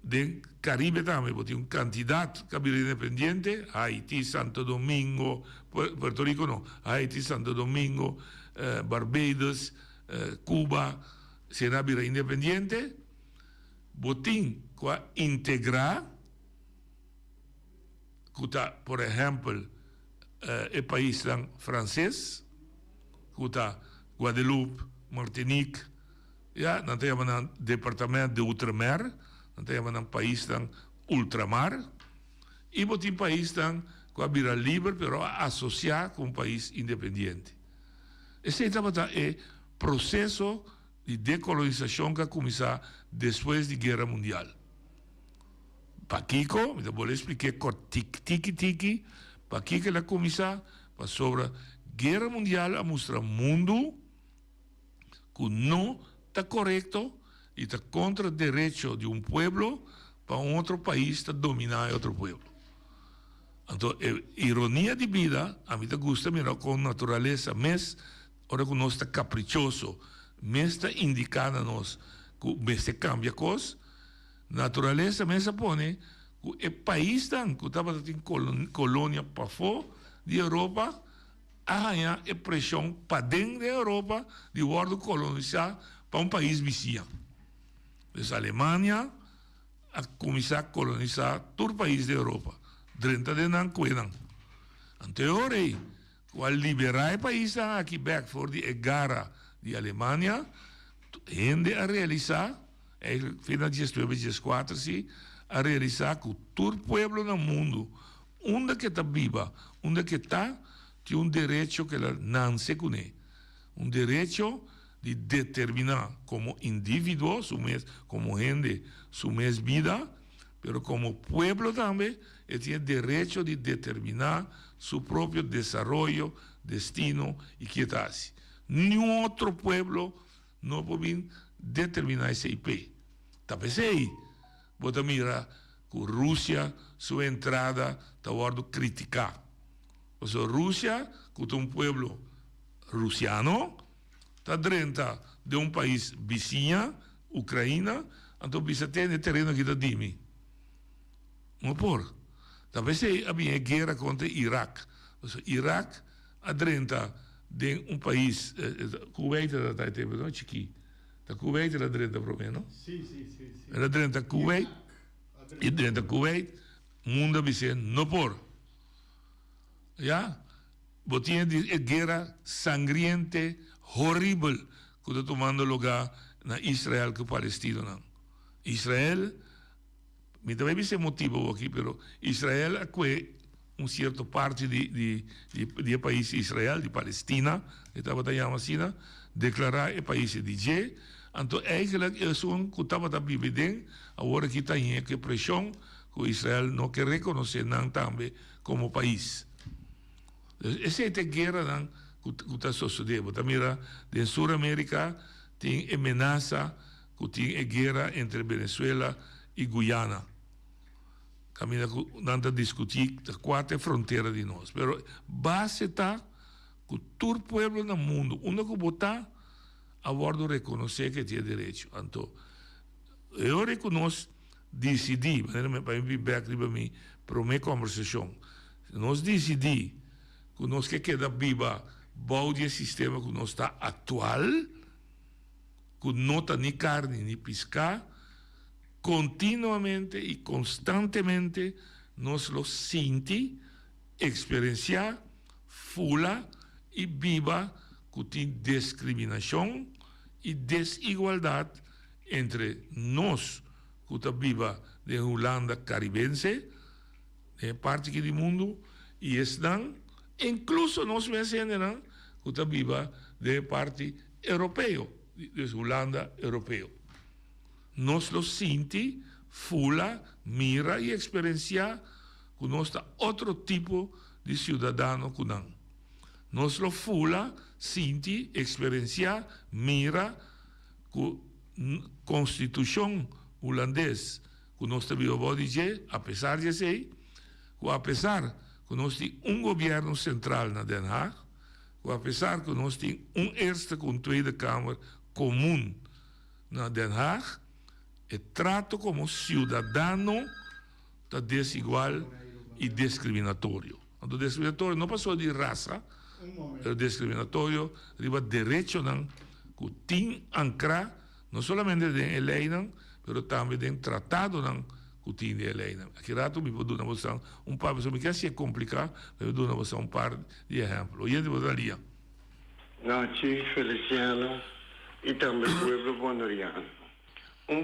do Caribe também, tem um candidato que vira independente, Haiti, Santo Domingo, Puerto Rico não, Haiti, Santo Domingo, Barbados, Cuba, será vira independente, botim que integrar, que está, por exemplo, o país francês, que está Guadeloupe, Martinique, não temos um departamento de ultramar, não temos um país ultramar, e botim país que vira livre, pero associar com um país independente. Esse é o processo de decolonização que começou depois da Guerra Mundial. Para Kiko, eu vou explicar tiki-tiki, para Kiko ela começou sobre a Guerra Mundial a mostrar ao mundo que não está correto e está contra o direito de um povo para um outro país dominar outro povo. Então, ironia de vida, a mim gusta mirar com natureza, mas ora que nós está caprichoso, mas está indicando a nós que mas cambia coisa, natureza mas põe que o país que estava em colônia para fora de Europa arranha a pressão para dentro da Europa de ordem colonizar para um país vizinho. Então, a Alemanha a começar a colonizar todo o país da Europa. Dentro de não cuidam. Anteriormente, quando liberar o país aqui back for the guerra de Alemanha, gente a realizar, final de 2014, a realizar que todo o povo no mundo onde que está viva, onde que está, tem direito que ela não se conhece. Direito de determinar como indivíduo, como gente, sua vida, mas como pueblo também, ele tem direito de determinar seu próprio desenvolvimento, destino e que tal. Nenhum outro pueblo não pode determinar esse IP. Talvez aí, você mira que a Rússia, sua entrada, está sendo criticada. A Rússia, que é pueblo russiano, está dentro de país vizinho, Ucrânia, então precisa ter terreno que está dimi. Não por. Talvez havia guerra contra Iraque. Iraque é dentro de país, Kuwait está tempo, não, Chiqui? Da Kuwait era dentro para não? Sim. Era dentro da Kuwait, e dentro da Kuwait, o mundo vice não por. Já? Botinha de guerra sangrienta, horrível, que está tomando lugar na Israel que Palestina não. Israel, me também vice motivo aqui, mas Israel é certa parte do país Israel, de Palestina, que estava chamando assim, declarar o país de G. Então, eigenlijk é um que estava vivendo, agora que está em pressão, que Israel não quer reconhecer também como país. Essa é a guerra que está sucedendo. Também, em Sul-América, tem ameaça que tem a guerra entre Venezuela e Guiana. Caminha a discutir as 4 fronteiras de nós. Mas base está que todo o povo no mundo, onde que botar, a bordo reconhecer que tem direito. Então, eu reconheço, decidi, para me back para a minha conversação, nós decidimos que nós queremos viva balde o sistema que nós está atual, que não está nem carne nem pescar, continuamente e constantemente nós lo senti, experienciar, fula e viva que tem discriminação e desigualdade entre nós que está viva de Holanda caribense, de parte do mundo, e estão, incluso nós vencemos que está viva de parte europeu, de Holanda europeu. Nós lo senti, fula, mira e experiencia que nós está outro tipo de cidadão que não. Nós lo fula, senti, experiencia, mira que Constituição holandesa que nós temos dizer, apesar de ser, que apesar que nós temos governo central na Den Haag, que apesar que nós temos Eerste e Tweede Kamer comum na Den Haag, é trato como cidadão está desigual e discriminatório. O discriminatório não passou de raça, o discriminatório riba direito que tem ancra não somente em lei, mas também em tratado que tem de lei. Aqui rato me vou dar um par, mas me quer ser complicado, mas vou dar um par de exemplos. E eu vou dar ali. Nachi, Feliciano e também o povo bonoriano.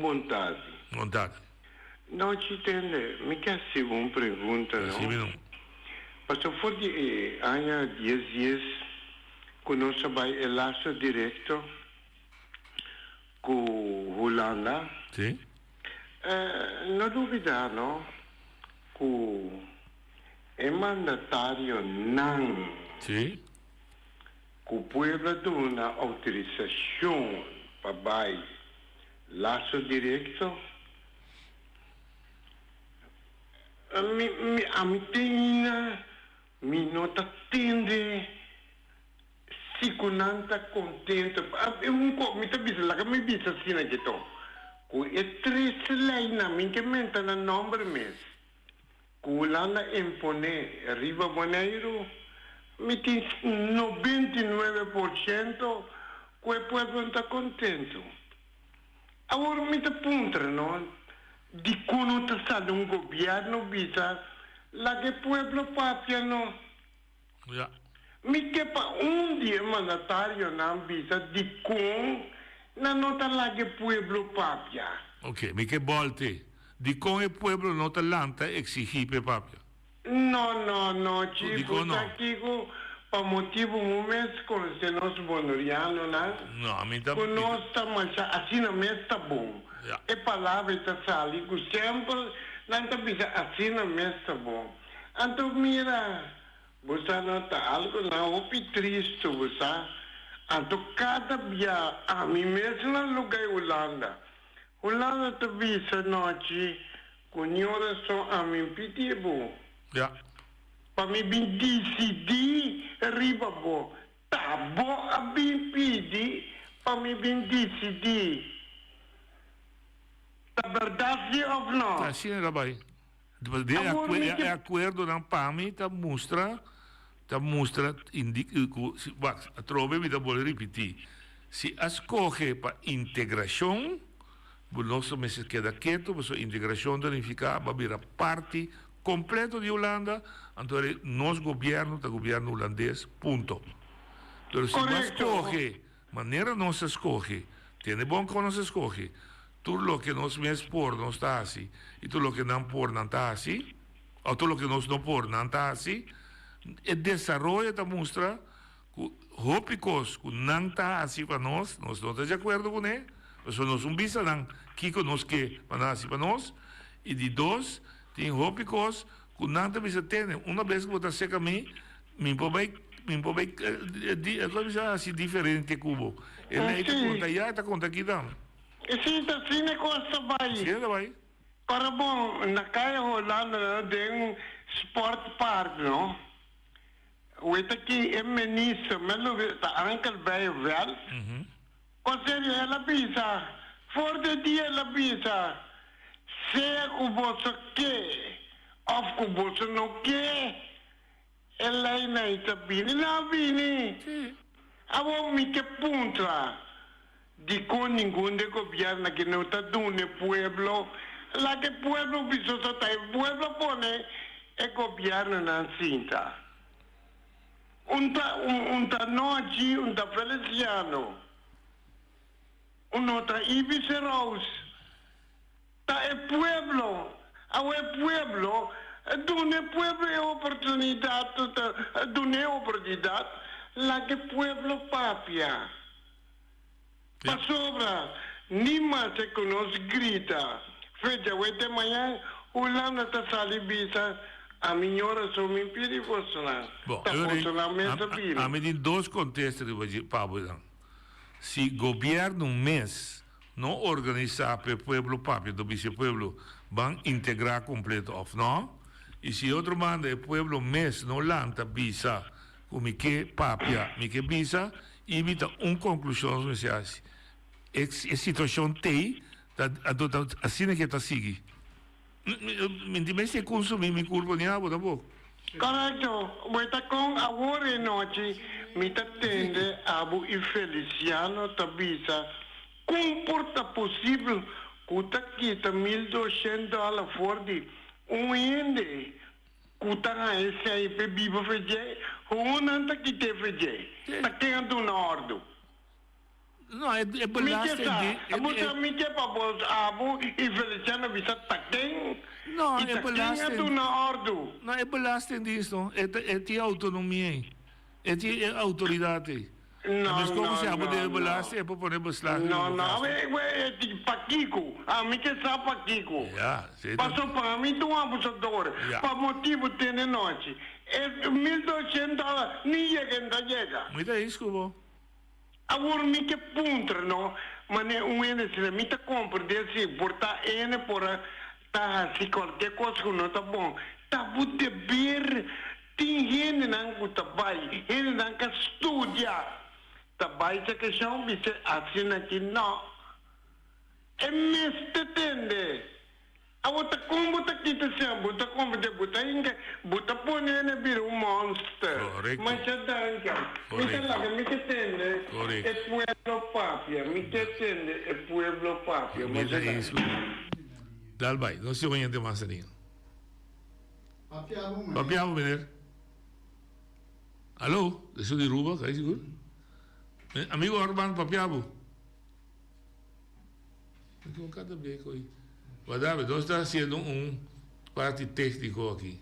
Vontade. Vontade. Não te entende. Me quer ser uma pergunta, não? Sim, não. Porque foi de há 10 dias que nós trabalhamos em laço direto com Holanda. Sim. Não duvidar, não? Que o mandatário não. Sim. Que o povo dá uma autorização para baixo. Laço direto, a mim tem, me não está tende, se que não está contente, eu não me está dizendo, lá que me diz assim na que tô, que é 3 leis na minha que menta na nome mês, que o Holanda impone, arriba Boneiro, me tem 99% que o povo não está contente. Agora me aponta, não? De quando está sendo governo, visa, lá que o povo papia, não? Yeah. Me que para dia mandatário não visa de como não está lá que o povo papia. Ok, me que volte. De como o povo não está lanta exigir papia. No, chico, aqui para motivo um mês com os nossos bonorianos, né? Não, a mim tá bom. Nós estamos assim no mês está bom. É palavra está sali, que sempre não está bisa assim no mês está bom. Então mira, você não está algo não, opi triste, você. Então cada dia, a mim mesmo não lugar Holanda. Holanda está bisa noite, com oração a mim pedido. Para me bem decidir, riba bo. Tá bom a bem pedir, para me bem decidir. Tá verdade ou não? Tá, sim, Rabai. É acordo não para mim, tá mostra, indica, a trove me dá vou repetir. Se escolhe para integração, o nosso mês queda quieto, porque a integração significa vai virar parte completo de Holanda, então nosso governo é o governo holandês, ponto. Então, se nós escolhe, maneira nós escolhe, tem bom que nós escolhe, tudo o que nós mesmos por não está assim, e tudo o que não por não está assim, ou tudo o que nós não por não está assim, o desenvolvimento mostra que hópicos que não está assim para nós não estamos de acordo com ele, nós somos bisa não, que nós que para assim para nós, e de dois, tem hópicos que não está bisa ter, uma vez que você seca me pode é assim diferente Cubo, ele está conta aqui não. Sim, assim é coisa vai. Sim, vai. Para bom, na caia Holanda tem sport park, não? O aqui é ministro, mas não está Uncle Bay Vel. Ou seja, ela pensa, for the dia ela pensa, se o bolso que, ou o bolso não que, ela não está bem, não bem. Agora me que punta. De con ningún de gobierno que no está dando el pueblo, la que el pueblo visoso está, el pueblo pone el gobierno en la cinta. Un noche, un Feliciano, un otra Ibis Rose, está el pueblo, ahora el pueblo, donde el pueblo es oportunidad, donde oportunidad, la que el pueblo papia. Para sobra, nem mais que nos grita. Fecha, de manhã, o Lana está salibisa, a minha oração me pede funcionar. Bom, a mim tem dois contextos de Pablo. Se o governo mês não organizar para o povo papi do vice-pueblo, vão integrar completo ou não, e se outro manda o povo mês não lanta bisa, como que papia, me que bisa, evita conclusão social. A situação tem, assim é que está seguindo. Mas se consumir, me curva nem água, tá bom? Correto. Mas com agora e noite, me atende Abu e Feliciano Tabisa, comporta possível que está aqui, $1.200 fora de ende. Que está esse aí, para viva fazer, ou não está aqui te fazer. Está querendo na ordem. Não, é belastante. Me que para vos Abu e Feliciano Bisa taquem. Não, é belastante. Não, é belastante isso. É ter autonomia. É ter autoridade. Mas como se Abu de belastante, é para poder belastante. Não, é de Paquico. A mim que sabe Paquico. Passou para mim do abusador. Para motivo de noite. É $1.200, nem chega. Muito é isso, Cubo. Agora me que punta, não? Mas um ene se me tá compra desse portar ene por tá se qualquer coisa que não tá bom. Tá muito ver tem gente não tá vai, ele não que estudia. Tá vai essa questão me se assim aqui não. É mesmo tende. A outra como tá aqui tá sempre, bota como de bota ainda, bota põe ene vir monster. Mas já dá me que tende. É pueblo papia, me que tende, é pueblo papia. Mas é isso. Dal vai, não se venha de massarinho. Papiamo, menino. Alô? Deixa de Ruba, cai seguro? Amigo Orban, papiamo. Aqui um cada beco aí. Guardame, nós estamos fazendo parte técnico aqui.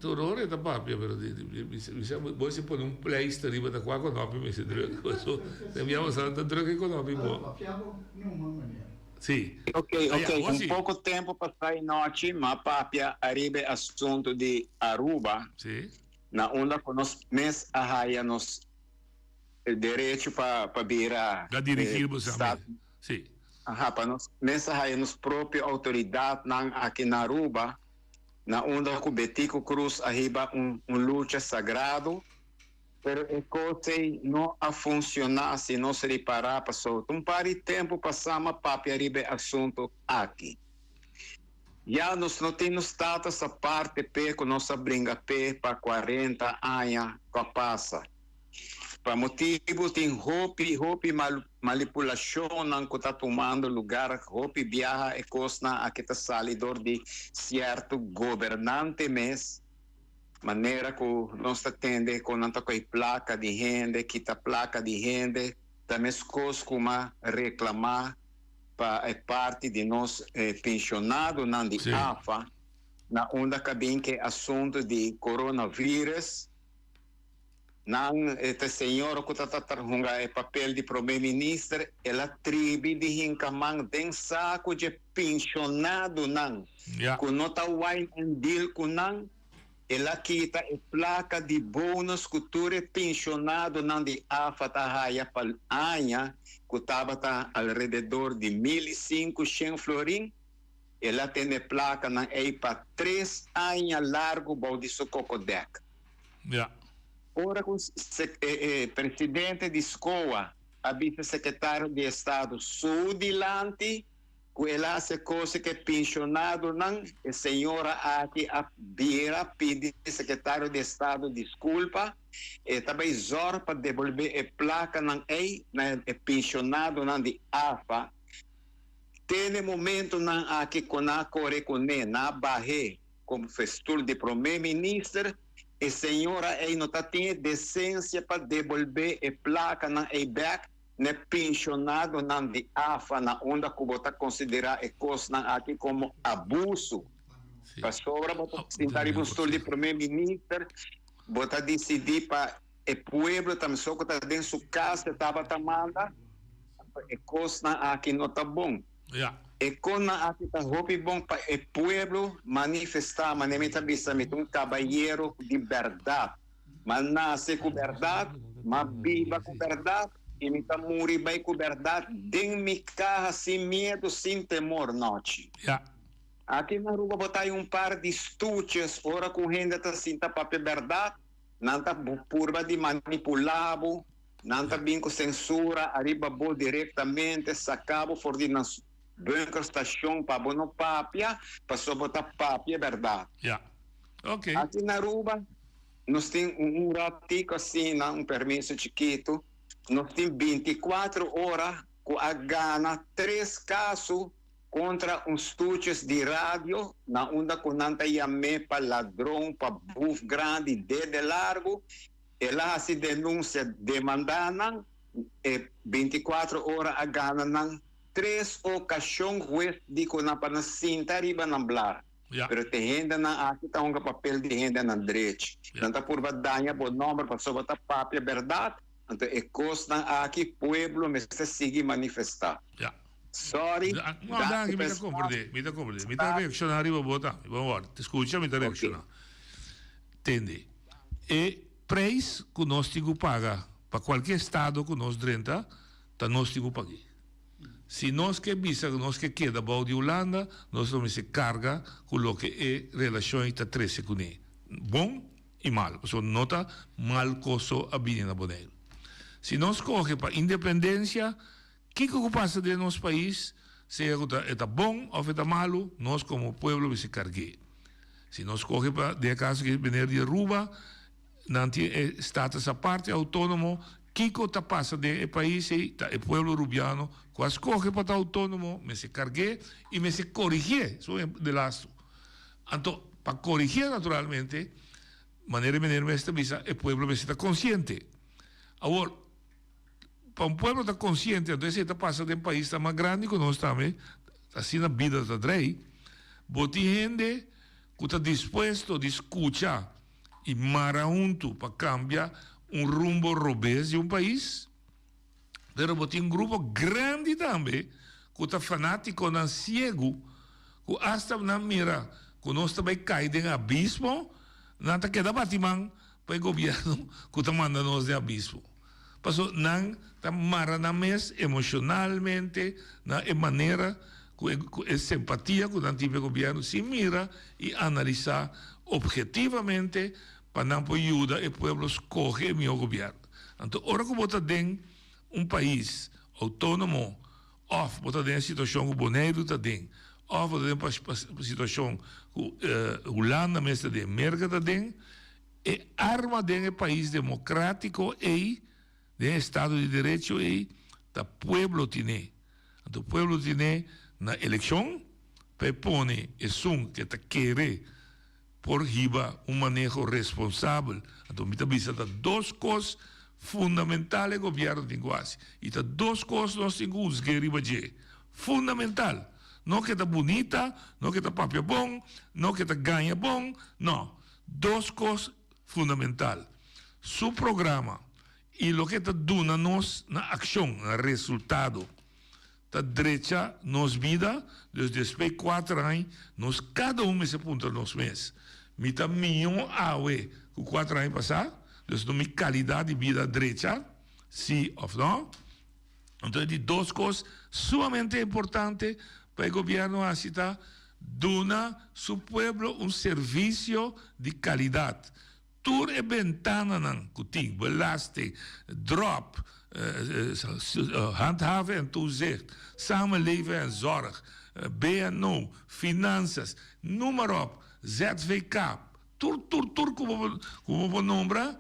Toror é da papia, pero você põe um place arriba da qual econômica, mas se droga, abbiamo salto droga econômica. Sim. Ok. Um pouco tempo para sair noite, mas papia arriba assunto de Aruba. Sim. Na onda que nós mês arraia nos direito para virar. Da dirigir você. Sim. Para nós mês arraia nos própria autoridade aqui na Aruba. Na onda que Betico Cruz arriba luta sagrado, pero a coisa não a funcionar se não se reparar para só. Pare tempo passamos para arriba assunto aqui. Já nós não temos estado essa parte pé com nossa brinca pé para 40 anos que passa. Para motivo tem roupa manipulação não que está tomando lugar, roupa viaja e costa aqui está salidor de certo governante mês, maneira que nós atende com nanta com placa de gente, quita placa de gente, também coisas como reclamar para parte de nós pensionados não de AFA, na onda que assunto de coronavírus. Nang esta senhora que está trazendo o papel de primeiro-ministro, ela tribe de hinkamang den saco de pensionado nang. Que não está wine and deal com nang, ela quita a placa de bônus cultura pensionado nang de afatahaia para anha, que estava alrededor de 1.500 florim. Ela tem a placa nang para 3 anos largo balde su cocodec. Ora, o presidente de escola, a vice-secretário de Estado Sudilante, que ela se coisa que pensionado não, a senhora aqui a Bira pede secretário de Estado desculpa, e também zor para devolver a placa não é pensionado não de AFA. Tem momento não aqui com a Coreconé, na Barre, como festur de primeiro-ministro, a senhora não tem decência para devolver a placa na back na pensionado na de AFA na onda que você considerar a coisa aqui como abuso. Para sobra você sentar em postura de primeiro-ministro, você decidir para o povo também só que está dentro de sua casa estava tomando a coisa aqui não está bom. E quando aqui está bom para o povo manifestar, mas nem está visto cabalheiro de verdade, mas nasce com verdade, mas viva com verdade, e me está morrer bem com verdade, dentro de minha casa sem medo, sem temor, noite. Aqui na rua botar par de estúdios, ora com gente está sem papel verdade, não está purba de manipulado, não está bem com censura, arriba bo diretamente, sacabo for de bunker station para bono papia, para só botar papia, verdade. Ok. Aqui na Aruba, nós temos ratico assim, um permisso chiquito, nós temos 24 horas com a Gana, 3 casos contra uns estúdios de rádio, na onda com nanta yame para ladrão, para buf grande, de largo, ela se denúncia demandando, 24 horas a Gana não 3 ocasiões juez dico na para cinta arriba na blar. Pero te renda na aqui tá papel de renda na direita. Não tá por badanha por nome para só botar papel verdade. Então é coisa aqui pueblo me se sigue manifestar. Sorry. No, dai, mi da comprendere. Mi da reaccionare arriva botar. Vamos, te escucha, mi da reaccionare. Tende. E preço que nós tigo paga para qualquer estado que nós drenta, tá nós tigo pagar. Se nós que visa, nós que queda bom de Holanda, nós vamos se carga com o que é relação entre três com ele. Bom e mal. Porque nota mal coso a vida na bonela. Se nós corre para independência, o que passa de nosso país, se é bom ou é malo, nós como povo vamos se cargue. Se nós corre para de casa que venir de Aruba, não tem estado essa parte autônomo, Kiko ta passa de país e o povo rubiano quase corre para estar autônomo, me se cargue e me se corrige, isso é de laço. Então, para corrigir naturalmente, maneira esta visa, o povo me está consciente. Agora, para um povo estar consciente, então se passa de país mais grande que nós também, assim na vida da drei, boti gente que está dispuesto a escuchar e mara junto para cambiar rumbo robês de país. Pero tem grupo grande também que está fanático, não cego, que hasta não mira, que nós também caímos em abismo, não está queda batimang para o governo que está mandando nós de abismo. Passo não está mara na mes emocionalmente, na maneira com simpatia com o antigo governo se mira e analisar objetivamente para não ajudar o povo escolher o meu governo. Então, ora que você tem país autônomo, ou você tem a situação que o Boneiro está dentro, ou você tem a situação que a Holanda está dentro, a América está dentro, e arma dentro do país democrático e do Estado de Direito e o povo tem. Então, o povo tem na eleição, para pôr o que está querendo por riba manejo responsável. Então, me está duas coisas fundamentais do governo de quase. E está duas coisas nós temos que riba de fundamental. Não que está bonita, não que está papel bom, não que está ganha bom, não. Duas coisas fundamentais. Su programa e o que está dando nós na ação, no resultado. Da direita, nos vida, desde 4 anos, nós cada se apunta nos meses. Me está milhão awe, com 4 anos passados, desde minha qualidade de vida direita, sim ou não. Então, de duas coisas sumamente importantes para o governo da cidade, dar ao povo serviço de qualidade. Tour e ventana nan kuting, belasting, drop, handhaven en toezicht, samenleven en zorg, BNO, finanças, noem maar op, ZVK, como vou nombrar,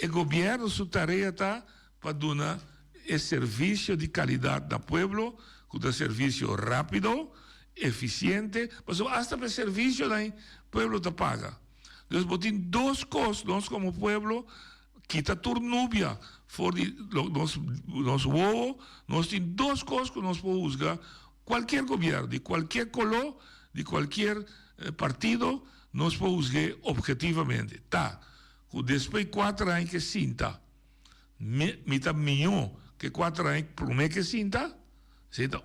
o governo sua tarefa está para dar esse serviço de qualidade ao povo, com um serviço rápido, eficiente, mas até para o serviço o povo te paga. Dus botin duas coisas, nós como povo, quita turnúbia, for nós ovo, nós temos duas coisas que nós podemos usar, qualquer governo, de qualquer color, de qualquer partido, nós podemos usar objetivamente. Tá, depois de 4 anos que sinta, me tá melhor que 4 anos por mim que sinta, então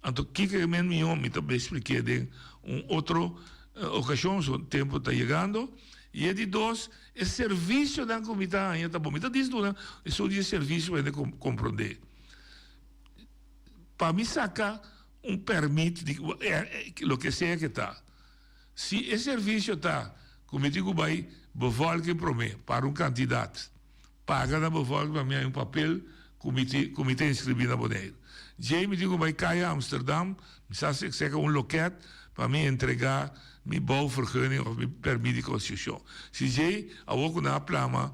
então que é melhor, me tá expliquei de outro ocasião, o tempo está chegando, e é de dois, é serviço da comunidade, está bom, está dizendo, é só de serviço para compreender. Para me sacar permite, de, o que seja que está. Se esse serviço está, como eu digo, vai, bevolking para mim, para candidato, paga na bevolking para mim papel, comitê inscrevido na Boneiro. Já me digo, vai cair a Amsterdam, me sabe que seja loquete, para me entregar mi bouwvergunning of mi permis de construção. Se jij ook na plama,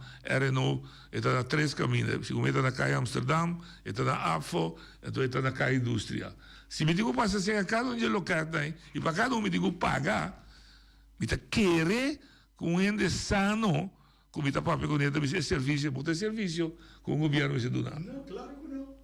no, está na 3 caminhos. Se você está na caia Amsterdam, está na AFO, então está na caia Indústria. Se me digo passa a ser a cada de local, e para cada me digo pagar, me está querer com um ende sano, como está para pegar esse serviço, porque serviço com o governo se dá. Não, claro que não.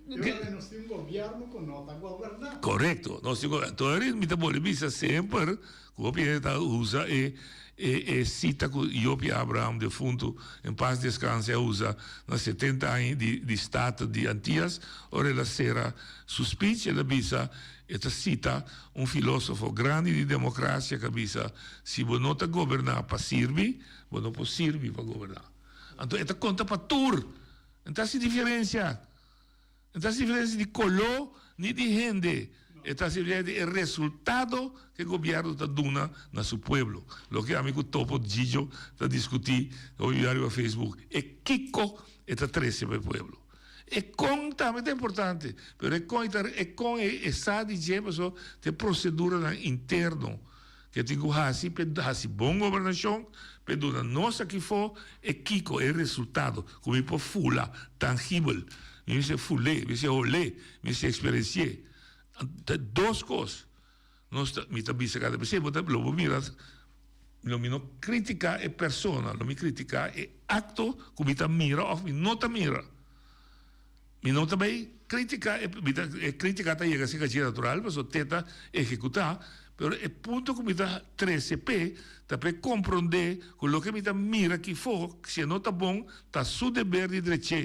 Nós temos um governo que não está governando. Correto. Então, me está bolivisa sempre, que o planeta usa e cita que Iopi Abraham, defunto, em paz descanse, usa nos 70 anos de Estado de Antillas, ora ela será suspite, ela bisa, esta cita filósofo grande de democracia, que bisa, se você não está governar para servir, você não pode servir para governar. Então, esta conta para tudo. Então, essa diferença. Então, essa diferença de color nem de gente. Esta diferença é o resultado que o governo está dando no seu povo. O que o amigo Topo Gigio está discutindo no diário Facebook. É Kiko está 13 para o povo. É com também é importante, mas é com essa dizendo de procedura interna que tem que fazer para boa governação, para nós aqui for é Kiko é resultado como por fula tangível. Me se fulé, me se olé, me se experiencié. Duas coisas. Nós me tabisa cada vez, mas lo mira, lo me não criticar é persona, lo me criticar é acto, como me mira ou me não mira. Me não também criticar é criticar tá chega a ser natural, mas o tenta executar, Pero el punto que me da 13p, también comprender con lo que me da mira que fue, si no está bon, está su deber de derecho.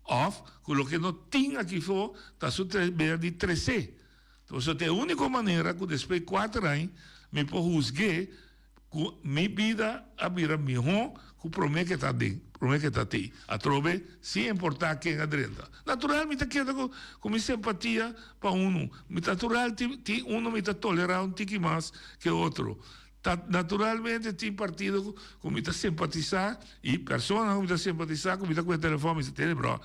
Of, con lo que no tiene aquí fue, está su deber de 13. Entonces, é a única maneira que depois de 4 anos, me pode juzgar que minha vida a vida melhor que o problema que está dentro, o problema que está aí. A trove, sem importar quem adrenta. Naturalmente, eu quero com minha simpatia para um. Natural, um me está tolerando um pouco mais que o outro. Naturalmente, tem partido que me está simpatizar e pessoas que me está simpatizar, que me está com o telefone, me está bro,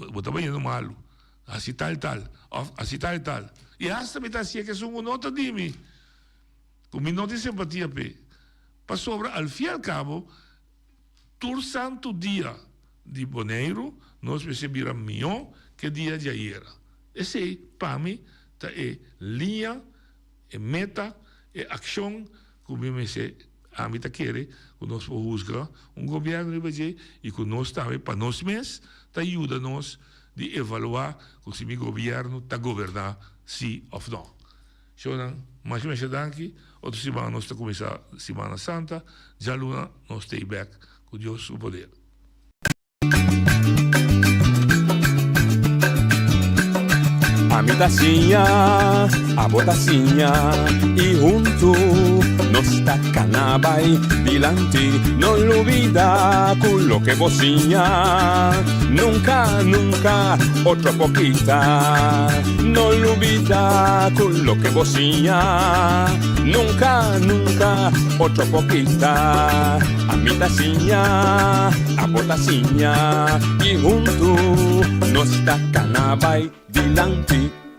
eu estou indo mal. Assim tal, assim tal. E hasta me está assim que sou um outro de mim. Com minha não tem simpatia, para sobre, ao fim e ao cabo, todo santo dia de janeiro, nós recebemos melhor que dia de ayer. Esse, para mim, é linha, é meta, é ação, como eu me sei, a mim quer, que nós podemos juzgar governo e que nós também, para nós mesmos, ajuda-nos de evaluar se o governo está governando, sim ou não. Então, mais uma vez, danke. Outra semana nós estamos começando a Semana Santa. Já luna, nós estamos back com Deus o poder. A mi tacinha, a botacinha e junto nos tacanabay bilante, no olvida con lo que bocina. Nunca, nunca, otra poquita, no olvida con lo que bocina. Nunca, nunca, otra poquita. A mi tacinha, a botacinha y junto nos tacanabay bilante.